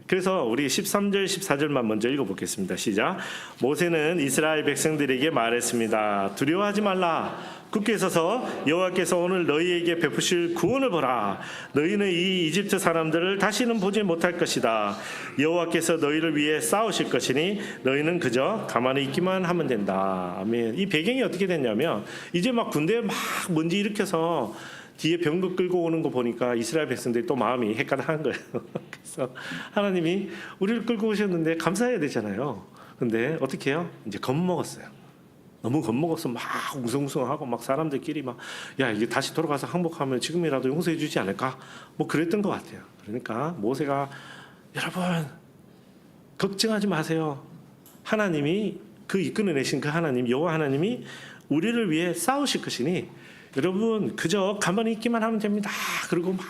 그래서 우리 13절 14절만 먼저 읽어보겠습니다. 시작. 모세는 이스라엘 백성들에게 말했습니다. 두려워하지 말라. 굳게 서서 여호와께서 오늘 너희에게 베푸실 구원을 보라. 너희는 이 이집트 사람들을 다시는 보지 못할 것이다. 여호와께서 너희를 위해 싸우실 것이니 너희는 그저 가만히 있기만 하면 된다. 아멘. 이 배경이 어떻게 됐냐면 이제 막 군대에 막 먼지 일으켜서 뒤에 병거 끌고 오는 거 보니까 이스라엘 백성들이 또 마음이 헷갈한 거예요. 그래서 하나님이 우리를 끌고 오셨는데 감사해야 되잖아요. 근데 어떻게 해요? 이제 겁먹었어요. 너무 겁먹어서 막 웅성웅성하고 막 사람들끼리 막 야 이게 다시 돌아가서 항복하면 지금이라도 용서해 주지 않을까? 뭐 그랬던 것 같아요. 그러니까 모세가 여러분 걱정하지 마세요. 하나님이 그 이끌어내신 그 하나님 여호와 하나님이 우리를 위해 싸우실 것이니 여러분 그저 가만히 있기만 하면 됩니다. 그리고 막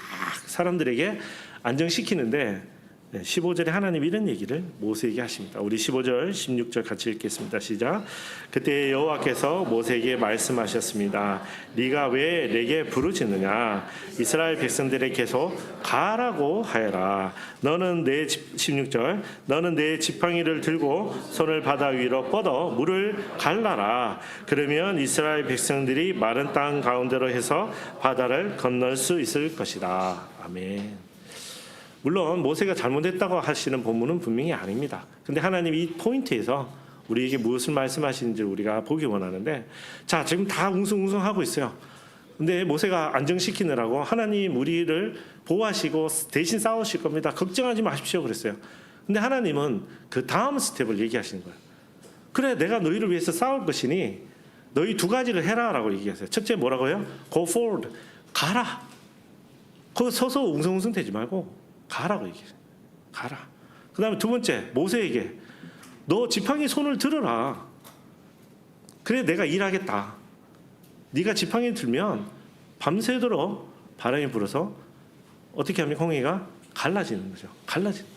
사람들에게 안정시키는데 15절에 하나님 이런 얘기를 모세에게 하십니다. 우리 15절 16절 같이 읽겠습니다. 시작. 그때 여호와께서 모세에게 말씀하셨습니다. 네가 왜 내게 부르짖느냐? 이스라엘 백성들에게 계속 가라고 하여라. 너는 내 16절 너는 내 지팡이를 들고 손을 바다 위로 뻗어 물을 갈라라. 그러면 이스라엘 백성들이 마른 땅 가운데로 해서 바다를 건널 수 있을 것이다. 아멘. 물론 모세가 잘못했다고 하시는 본문은 분명히 아닙니다. 근데 하나님이 이 포인트에서 우리에게 무엇을 말씀하시는지 우리가 보기 원하는데 자 지금 다 웅성웅성하고 있어요. 근데 모세가 안정시키느라고 하나님 우리를 보호하시고 대신 싸우실 겁니다. 걱정하지 마십시오 그랬어요. 근데 하나님은 그 다음 스텝을 얘기하시는 거예요. 그래 내가 너희를 위해서 싸울 것이니 너희 두 가지를 해라 라고 얘기하세요. 첫째 뭐라고요? Go forward. 가라. 거기 서서 웅성웅성 되지 말고 가라고 얘기해요. 가라. 그 다음에 두 번째 모세에게 너 지팡이 손을 들어라. 그래 내가 일하겠다. 네가 지팡이 들면 밤새도록 바람이 불어서 어떻게 하면 홍해가 갈라지는 거죠. 갈라지는.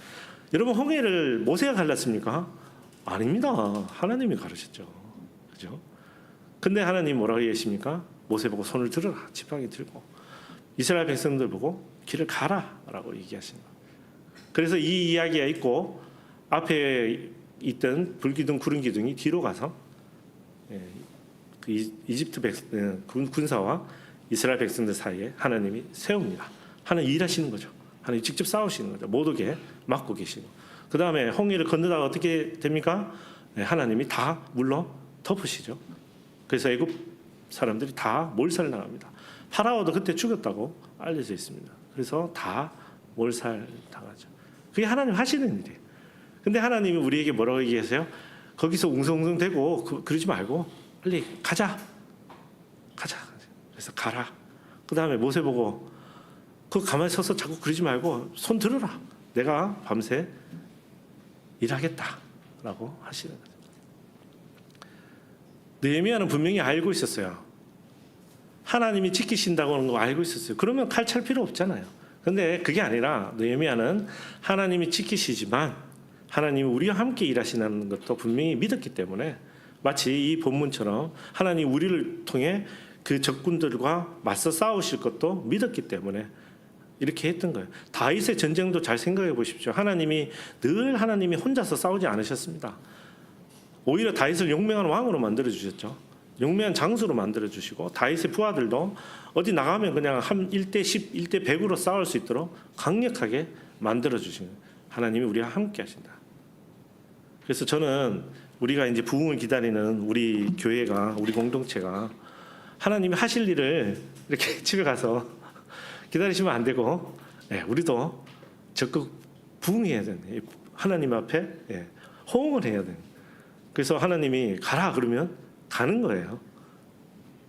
여러분 홍해를 모세가 갈랐습니까? 아닙니다. 하나님이 가르쳤죠. 그죠? 근데 하나님 뭐라고 얘기하십니까? 모세 보고 손을 들어라. 지팡이 들고. 이스라엘 백성들 보고 길을 가라라고 얘기하시는 거예요. 그래서 이 이야기가 있고 앞에 있던 불기둥 구름 기둥이 뒤로 가서 그 이집트 군사와 이스라엘 백성들 사이에 하나님이 세웁니다. 하나님 일하시는 거죠. 하나님 직접 싸우시는 거죠. 못 오게 막고 계시고 그 다음에 홍해를 건너다가 어떻게 됩니까? 하나님이 다 물로 덮으시죠. 그래서 애굽 사람들이 다 몰살당합니다. 파라오도 그때 죽었다고 알려져 있습니다. 그래서 다 몰살당하죠. 그게 하나님 하시는 일이에요. 근데 하나님이 우리에게 뭐라고 얘기하세요? 거기서 웅성웅성대고 그러지 말고 빨리 가자. 그래서 가라. 그 다음에 모세 보고 그 가만히 서서 자꾸 그러지 말고 손 들어라. 내가 밤새 일하겠다라고 하시는 거죠. 느헤미야는 분명히 알고 있었어요. 하나님이 지키신다고 하는 거 알고 있었어요. 그러면 칼찰 필요 없잖아요. 그런데 그게 아니라 느헤미야는 하나님이 지키시지만 하나님이 우리와 함께 일하시는 것도 분명히 믿었기 때문에 마치 이 본문처럼 하나님 우리를 통해 그 적군들과 맞서 싸우실 것도 믿었기 때문에 이렇게 했던 거예요. 다윗의 전쟁도 잘 생각해 보십시오. 하나님이 혼자서 싸우지 않으셨습니다. 오히려 다윗을 용맹한 왕으로 만들어 주셨죠. 용맹한 장수로 만들어 주시고 다윗의 부하들도 어디 나가면 그냥 한 1대 10, 1대 100으로 싸울 수 있도록 강력하게 만들어 주시는 하나님이 우리와 함께 하신다. 그래서 저는 우리가 이제 부흥을 기다리는 우리 교회가 우리 공동체가 하나님이 하실 일을 이렇게 집에 가서 기다리시면 안 되고 우리도 적극 부흥해야 되는 하나님 앞에 호응을 해야 되는. 그래서 하나님이 가라 그러면 가는 거예요.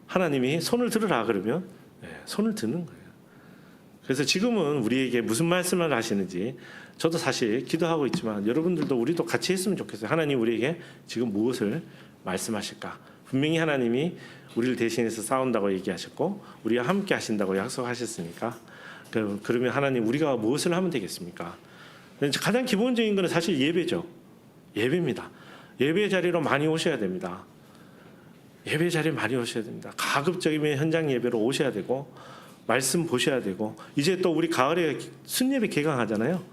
하나님이 손을 들으라 그러면 손을 드는 거예요. 그래서 지금은 우리에게 무슨 말씀을 하시는지 저도 사실 기도하고 있지만 여러분들도 우리도 같이 했으면 좋겠어요. 하나님 우리에게 지금 무엇을 말씀하실까? 분명히 하나님이 우리를 대신해서 싸운다고 얘기하셨고 우리와 함께 하신다고 약속하셨으니까 그러면 하나님 우리가 무엇을 하면 되겠습니까? 가장 기본적인 것은 사실 예배죠. 예배입니다. 예배 자리로 많이 오셔야 됩니다. 예배 자리에 많이 오셔야 됩니다. 가급적이면 현장 예배로 오셔야 되고 말씀 보셔야 되고 이제 또 우리 가을에 순예배 개강하잖아요.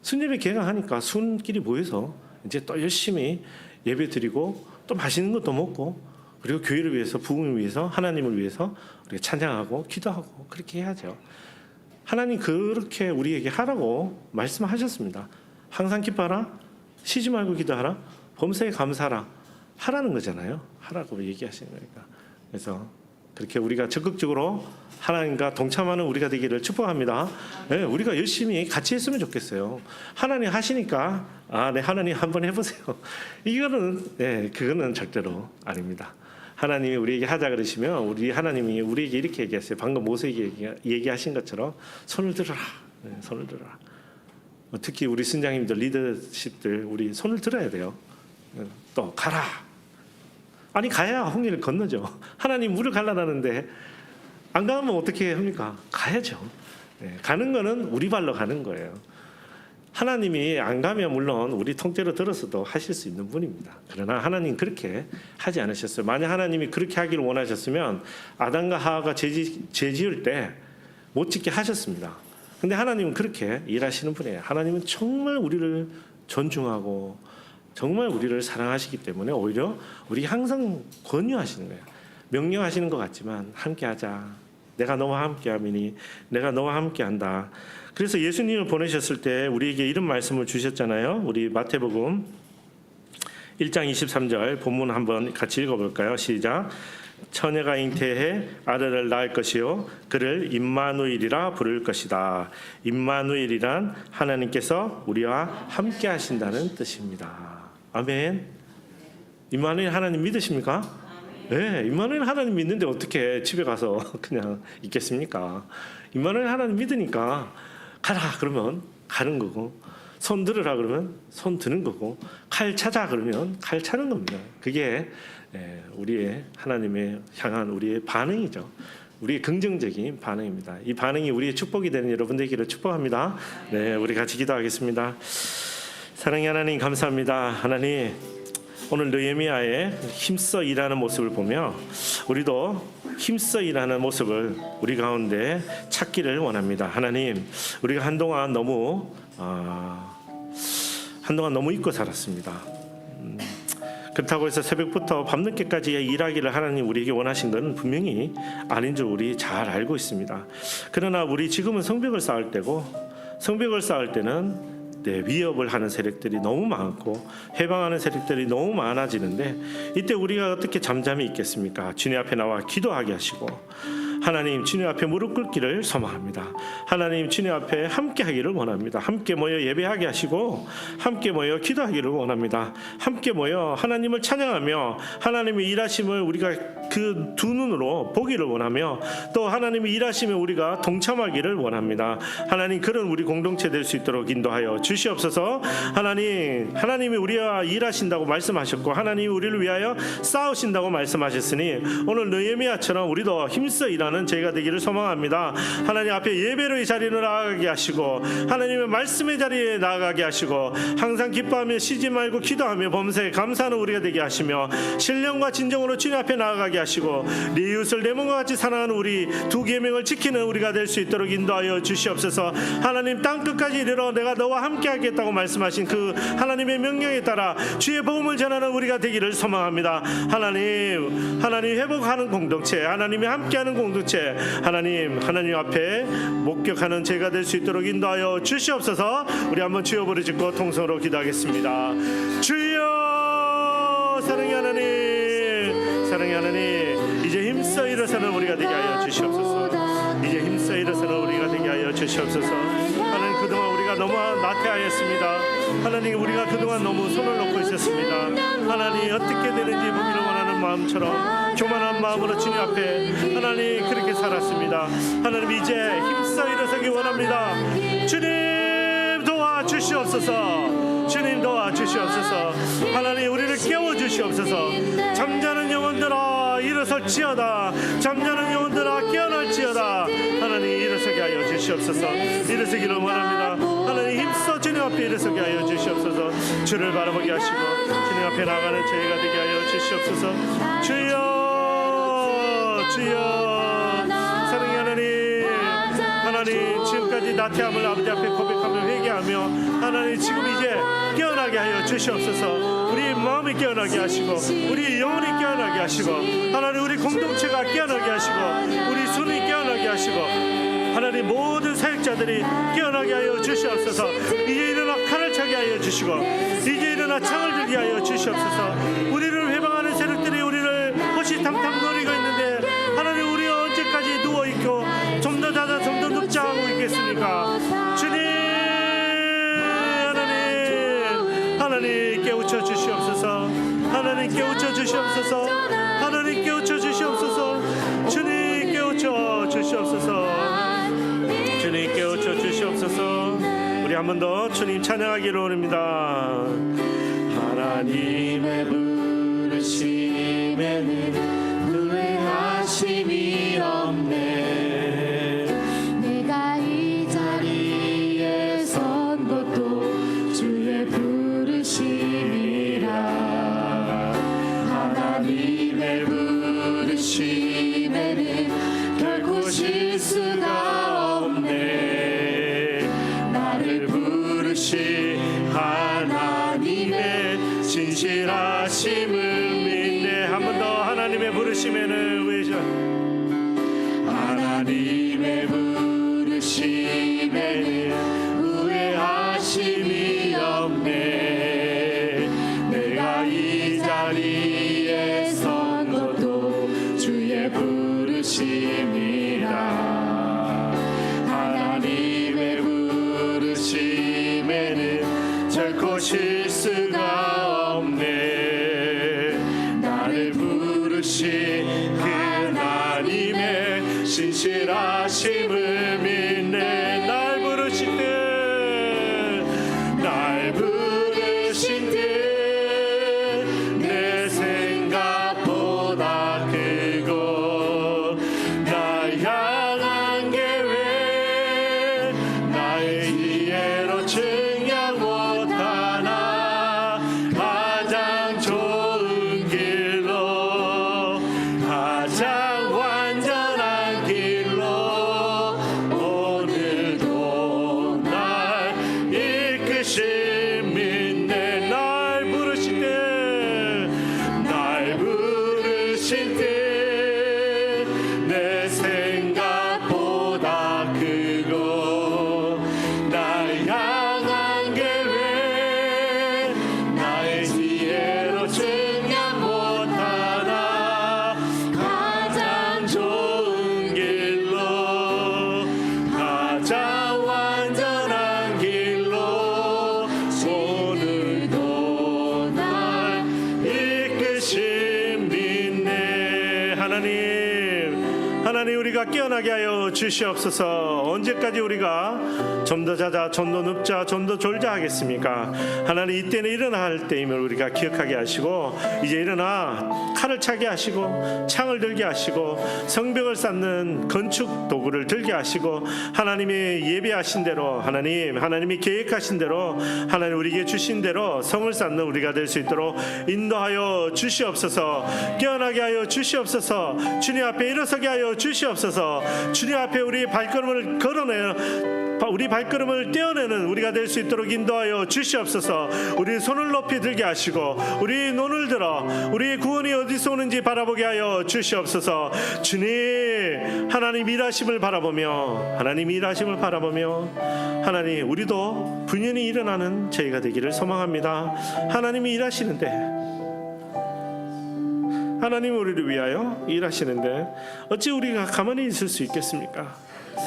순예배 개강하니까 순끼리 모여서 이제 또 열심히 예배 드리고 또 맛있는 것도 먹고 그리고 교회를 위해서 부흥을 위해서 하나님을 위해서 우리가 찬양하고 기도하고 그렇게 해야죠. 하나님 그렇게 우리에게 하라고 말씀하셨습니다. 항상 기뻐하라, 쉬지 말고 기도하라, 범사에 감사하라 하라는 거잖아요. 하라고 얘기하시는 거니까. 그래서 그렇게 우리가 적극적으로 하나님과 동참하는 우리가 되기를 축복합니다. 네, 우리가 열심히 같이 했으면 좋겠어요. 하나님 하시니까 네 하나님 한번 해보세요. 이거는 그거는 절대로 아닙니다. 하나님이 우리에게 하자 그러시면 우리 하나님이 우리에게 이렇게 얘기했어요. 방금 모세에게 얘기하신 것처럼 손을 들어라. 손을 들어라. 특히 우리 선장님들 리더십들 우리 손을 들어야 돼요. 또 가라. 아니 가야 홍해를 건너죠. 하나님 물을 갈라라는데 안 가면 어떻게 합니까? 가야죠. 가는 거는 우리 발로 가는 거예요. 하나님이 안 가면 물론 우리 통째로 들어서도 하실 수 있는 분입니다. 그러나 하나님 그렇게 하지 않으셨어요. 만약 하나님이 그렇게 하기를 원하셨으면 아담과 하와가 죄 지을 때 못 짓게 하셨습니다. 근데 하나님은 그렇게 일하시는 분이에요. 하나님은 정말 우리를 존중하고 정말 우리를 사랑하시기 때문에 오히려 우리 항상 권유하시는 거예요. 명령하시는 것 같지만 함께하자. 내가 너와 함께함이니 내가 너와 함께한다. 그래서 예수님을 보내셨을 때 우리에게 이런 말씀을 주셨잖아요. 우리 마태복음 1장 23절 본문 한번 같이 읽어볼까요? 시작. 처녀가 잉태해 아들을 낳을 것이요 그를 임마누엘이라 부를 것이다. 임마누엘이란 하나님께서 우리와 함께 하신다는 뜻입니다. 아멘. 임마누엘 하나님 믿으십니까? 네, 임마누엘 하나님 믿는데 어떻게 집에 가서 그냥 있겠습니까? 임마누엘 하나님 믿으니까 가라 그러면 가는 거고 손 들으라 그러면 손 드는 거고 칼 찾아 그러면 칼 차는 겁니다. 그게 우리의 하나님의 향한 우리의 반응이죠. 우리의 긍정적인 반응입니다. 이 반응이 우리의 축복이 되는 여러분 되기를 축복합니다. 네, 우리 같이 기도하겠습니다. 사랑의 하나님 감사합니다. 하나님 오늘 느헤미야의 힘써 일하는 모습을 보며 우리도 힘써 일하는 모습을 우리 가운데 찾기를 원합니다. 하나님 우리가 한동안 너무 잊고 살았습니다. 그렇다고 해서 새벽부터 밤늦게까지 일하기를 하나님 우리에게 원하신 것은 분명히 아닌 줄 우리 잘 알고 있습니다. 그러나 우리 지금은 성벽을 쌓을 때고 성벽을 쌓을 때는 위협을 하는 세력들이 너무 많고 해방하는 세력들이 너무 많아지는데 이때 우리가 어떻게 잠잠히 있겠습니까? 주님 앞에 나와 기도하게 하시고 하나님 주님 앞에 무릎 꿇기를 소망합니다. 하나님 주님 앞에 함께 하기를 원합니다. 함께 모여 예배하게 하시고 함께 모여 기도하기를 원합니다. 함께 모여 하나님을 찬양하며 하나님의 일하심을 우리가 그 두 눈으로 보기를 원하며 또 하나님의 일하심에 우리가 동참하기를 원합니다. 하나님 그런 우리 공동체 될 수 있도록 인도하여 주시옵소서. 하나님이 우리와 일하신다고 말씀하셨고 하나님이 우리를 위하여 싸우신다고 말씀하셨으니 오늘 느헤미야처럼 우리도 힘써 일하는 저희가 되기를 소망합니다. 하나님 앞에 예배로의 자리로 나아가게 하시고 하나님의 말씀의 자리에 나아가게 하시고 항상 기뻐하며 쉬지 말고 기도하며 범사에 감사하는 우리가 되게 하시며 신령과 진정으로 주님 앞에 나아가게 하시고 네 이웃을 내 몸과 같이 사랑하는 우리 두 계명을 지키는 우리가 될 수 있도록 인도하여 주시옵소서. 하나님 땅끝까지 이르러 내가 너와 함께 하겠다고 말씀하신 그 하나님의 명령에 따라 주의 복음을 전하는 우리가 되기를 소망합니다. 하나님 회복하는 공동체, 하나님이 함께하는 공동체, 하나님 앞에 목격하는 제가 될 수 있도록 인도하여 주시옵소서. 우리 한번 주여 부르짖고 통성으로 기도하겠습니다. 주여 사랑의 하나님 이제 힘써 일어서는 우리가 되게 하여 주시옵소서. 이제 힘써 일어서는 우리가 되게 하여 주시옵소서. 하나님 그동안 우리가 너무 나태하였습니다. 하나님 우리가 그동안 너무 손을 놓고 있었습니다. 하나님 어떻게 되는지 보기를 원하는 마음처럼 교만한 마음으로 주님 앞에 하나님 그렇게 살았습니다. 하나님 이제 힘써 일어서기 원합니다. 주님 도와주시옵소서. 주님 도와주시옵소서. 하나님 우리를 깨워주시옵소서. 잠자는 영혼들아 일어설지어다. 잠자는 영혼들아 깨어날지어다. 하나님 일어서게 하여 주시옵소서. 일어서기를 원합니다. 하나님 힘써 주님 앞에 일어서게 하여 주시옵소서. 주를 바라보게 하시고 주님 앞에 나가는 저희가 되게 하여 주시옵소서. 주여 주여. 사랑의 하나님 지금까지 나태함을 아버지 앞에 고백하며 회개하며 하나님 지금 이제 깨어나게 하여 주시옵소서. 우리 마음이 깨어나게 하시고 우리 영혼이 깨어나게 하시고 하나님 우리 공동체가 깨어나게 하시고 우리 손이 깨어나게 하시고 하나님 모든 사역자들이 깨어나게 하여 주시옵소서. 이제 일어나 칼을 차게 하여 주시고 이제 일어나 창을 들게 하여 주시옵소서. 우리를 회방하는 세력들이 우리를 호시탐탐거리고 있는데 하나님 우리 언제까지 누워있고 좀 더 자자 좀 더 눕자 하고 있겠습니까? 주님 하나님 깨우쳐 주시옵소서. 하나님 깨우쳐 주시옵소서. 하나님 깨우쳐 주시옵소서. 주님 깨우쳐 주시옵소서. 주님 깨우쳐 주시옵소서. 우리 한 번 더 주님 찬양하기를 원합니다. 하나님의 부르심에는 후회하심이 없네. 내가 이 자리에 선 것도 주의 부르심이라. 하나님의 부르심에는 결코 실수가 없네. 나를 부르신 하나님의 진실하심을 믿네. 한 번 더 하나님의 부르심에는 외쳐. 하나님의 부르심에는 후회하심이 없네. 내가 이 자리에 선 것도 주의 부르심이라. 하나님의 부르심에는 결코 실수가 없네. 나를 부르신 하나님의 신실하심을 믿네. 날 부르신 듯 내 생각보다 크고 날 향한 계획 나의 이해로 측량 못하나 가장 좋은 길로 가장 완전한 길로 오늘도 날 이끄신 믿네. 날 부르신 듯 내 생각보다 크고 날 향한 계획 나의 지혜로 측량 못하나 가장 좋은 길로 가장 완전한 길로 오늘도 날 이끄신 믿네. 하나님 우리가 깨어나게 하여 주시옵소서. 언제까지 우리가 좀 더 자자 좀 더 눕자 좀 더 졸자 하겠습니까? 하나님 이때는 일어나 할 때임을 우리가 기억하게 하시고 이제 일어나 칼을 차게 하시고 창을 들게 하시고 성벽을 쌓는 건축 도구를 들게 하시고 하나님이 예배하신 대로 하나님이 계획하신 대로 하나님 우리에게 주신 대로 성을 쌓는 우리가 될 수 있도록 인도하여 주시옵소서. 깨어나게 하여 주시옵소서. 주님 앞에 일어서게 하여 주시옵소서. 주님 앞에 우리 발걸음을 우리 발걸음을 떼어내는 우리가 될 수 있도록 인도하여 주시옵소서. 우리 손을 높이 들게 하시고 우리 눈을 들어 우리 구원이 어디서 오는지 바라보게 하여 주시옵소서. 주님 하나님 일하심을 바라보며 하나님 우리도 분연히 일어나는 저희가 되기를 소망합니다. 하나님이 일하시는데 하나님 우리를 위하여 일하시는데 어찌 우리가 가만히 있을 수 있겠습니까?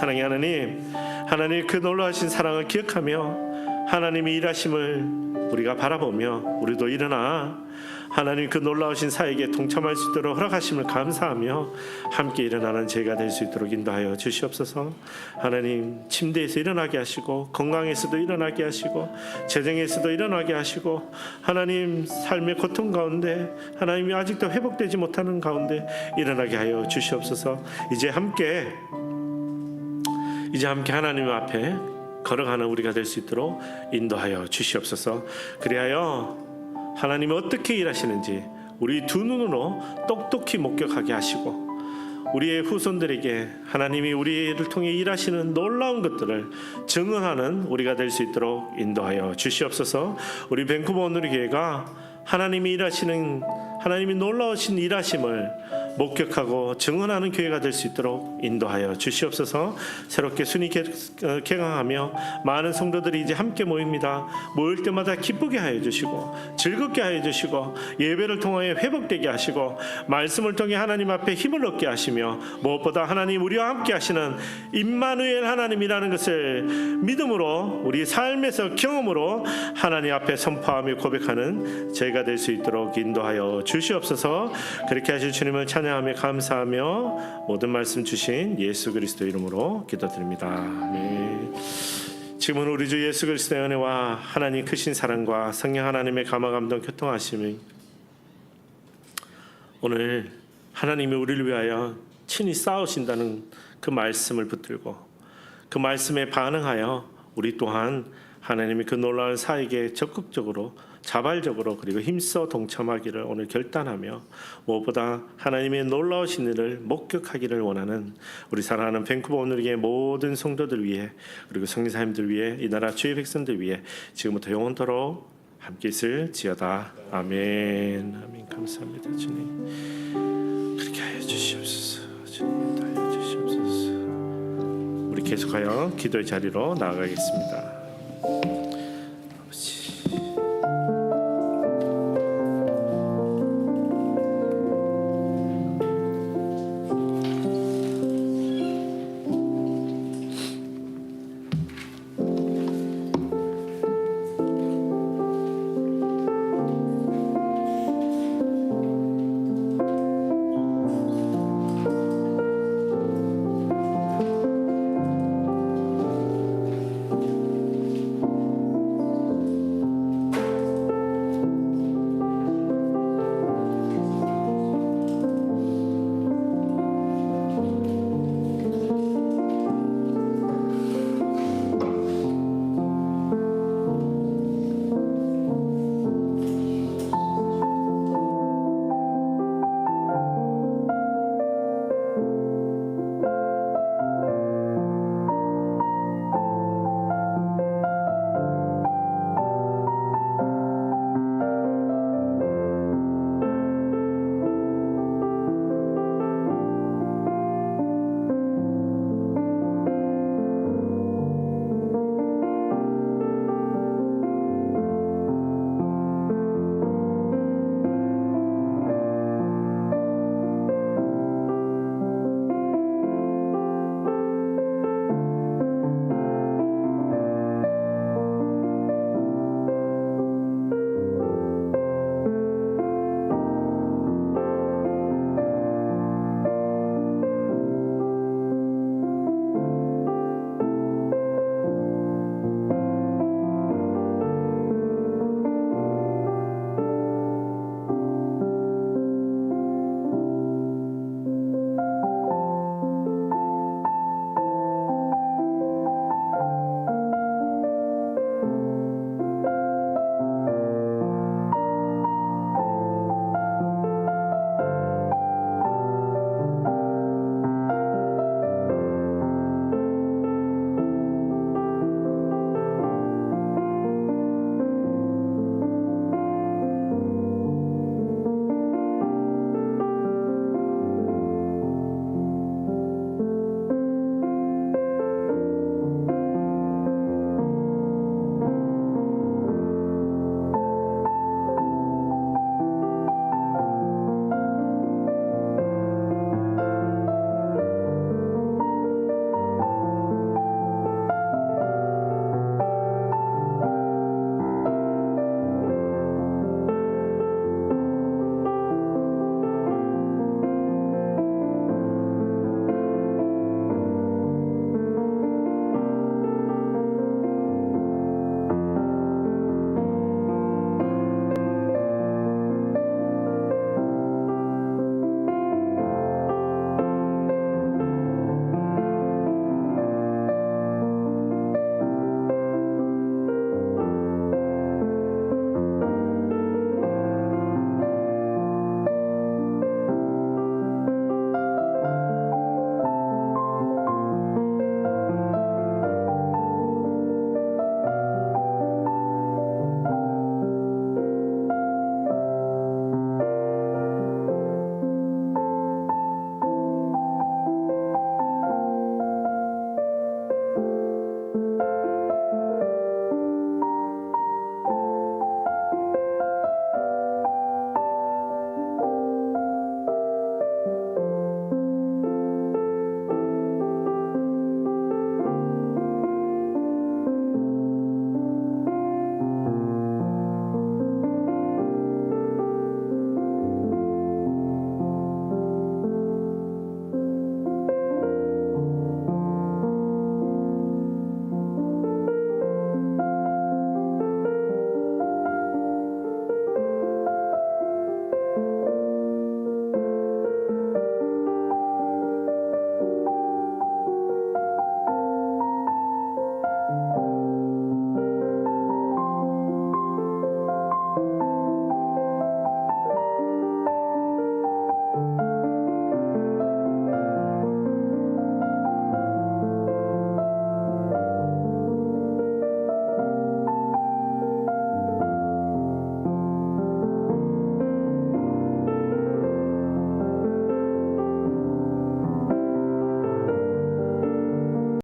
사랑의 하나님 그 놀라우신 사랑을 기억하며 하나님의 일하심을 우리가 바라보며 우리도 일어나 하나님 그 놀라우신 사역에 동참할 수 있도록 허락하심을 감사하며 함께 일어나는 제가 될 수 있도록 인도하여 주시옵소서. 하나님 침대에서 일어나게 하시고 건강에서도 일어나게 하시고 재정에서도 일어나게 하시고 하나님 삶의 고통 가운데 하나님이 아직도 회복되지 못하는 가운데 일어나게 하여 주시옵소서. 이제 함께 하나님 앞에 걸어가는 우리가 될 수 있도록 인도하여 주시옵소서. 그리하여 하나님이 어떻게 일하시는지 우리 두 눈으로 똑똑히 목격하게 하시고 우리의 후손들에게 하나님이 우리를 통해 일하시는 놀라운 것들을 증언하는 우리가 될 수 있도록 인도하여 주시옵소서. 우리 밴쿠버 오늘의 교회가 하나님이 일하시는 하나님이 놀라우신 일하심을 목격하고 증언하는 교회가 될 수 있도록 인도하여 주시옵소서. 새롭게 순위 개강하며 많은 성도들이 이제 함께 모입니다. 모일 때마다 기쁘게 하여 주시고 즐겁게 하여 주시고 예배를 통하여 회복되게 하시고 말씀을 통해 하나님 앞에 힘을 얻게 하시며 무엇보다 하나님 우리와 함께 하시는 임마누엘 하나님이라는 것을 믿음으로 우리 삶에서 경험으로 하나님 앞에 선포하며 고백하는 저희가 될 수 있도록 인도하여 주시옵소서. 그렇게 하실 주님을 찬양하며 감사하며 모든 말씀 주신 예수 그리스도 이름으로 기도드립니다. 아멘. 지금은 우리 주 예수 그리스도의 은혜와 하나님 크신 사랑과 성령 하나님의 감화 감동 교통하심이 오늘 하나님이 우리를 위하여 친히 싸우신다는 그 말씀을 붙들고 그 말씀에 반응하여 우리 또한 하나님의 그 놀라운 사역에 적극적으로 자발적으로 그리고 힘써 동참하기를 오늘 결단하며 무엇보다 하나님의 놀라우신 일을 목격하기를 원하는 우리 사랑하는 밴쿠버 오늘의 모든 성도들 위해 그리고 성리사님들 위해 이 나라 주의 백성들 위해 지금부터 영원토록 함께 있을지어다. 아멘. 아멘. 감사합니다 주님. 그렇게 하여 주시옵소서. 주님 하여 주시옵소서. 우리 계속하여 기도의 자리로 나아가겠습니다.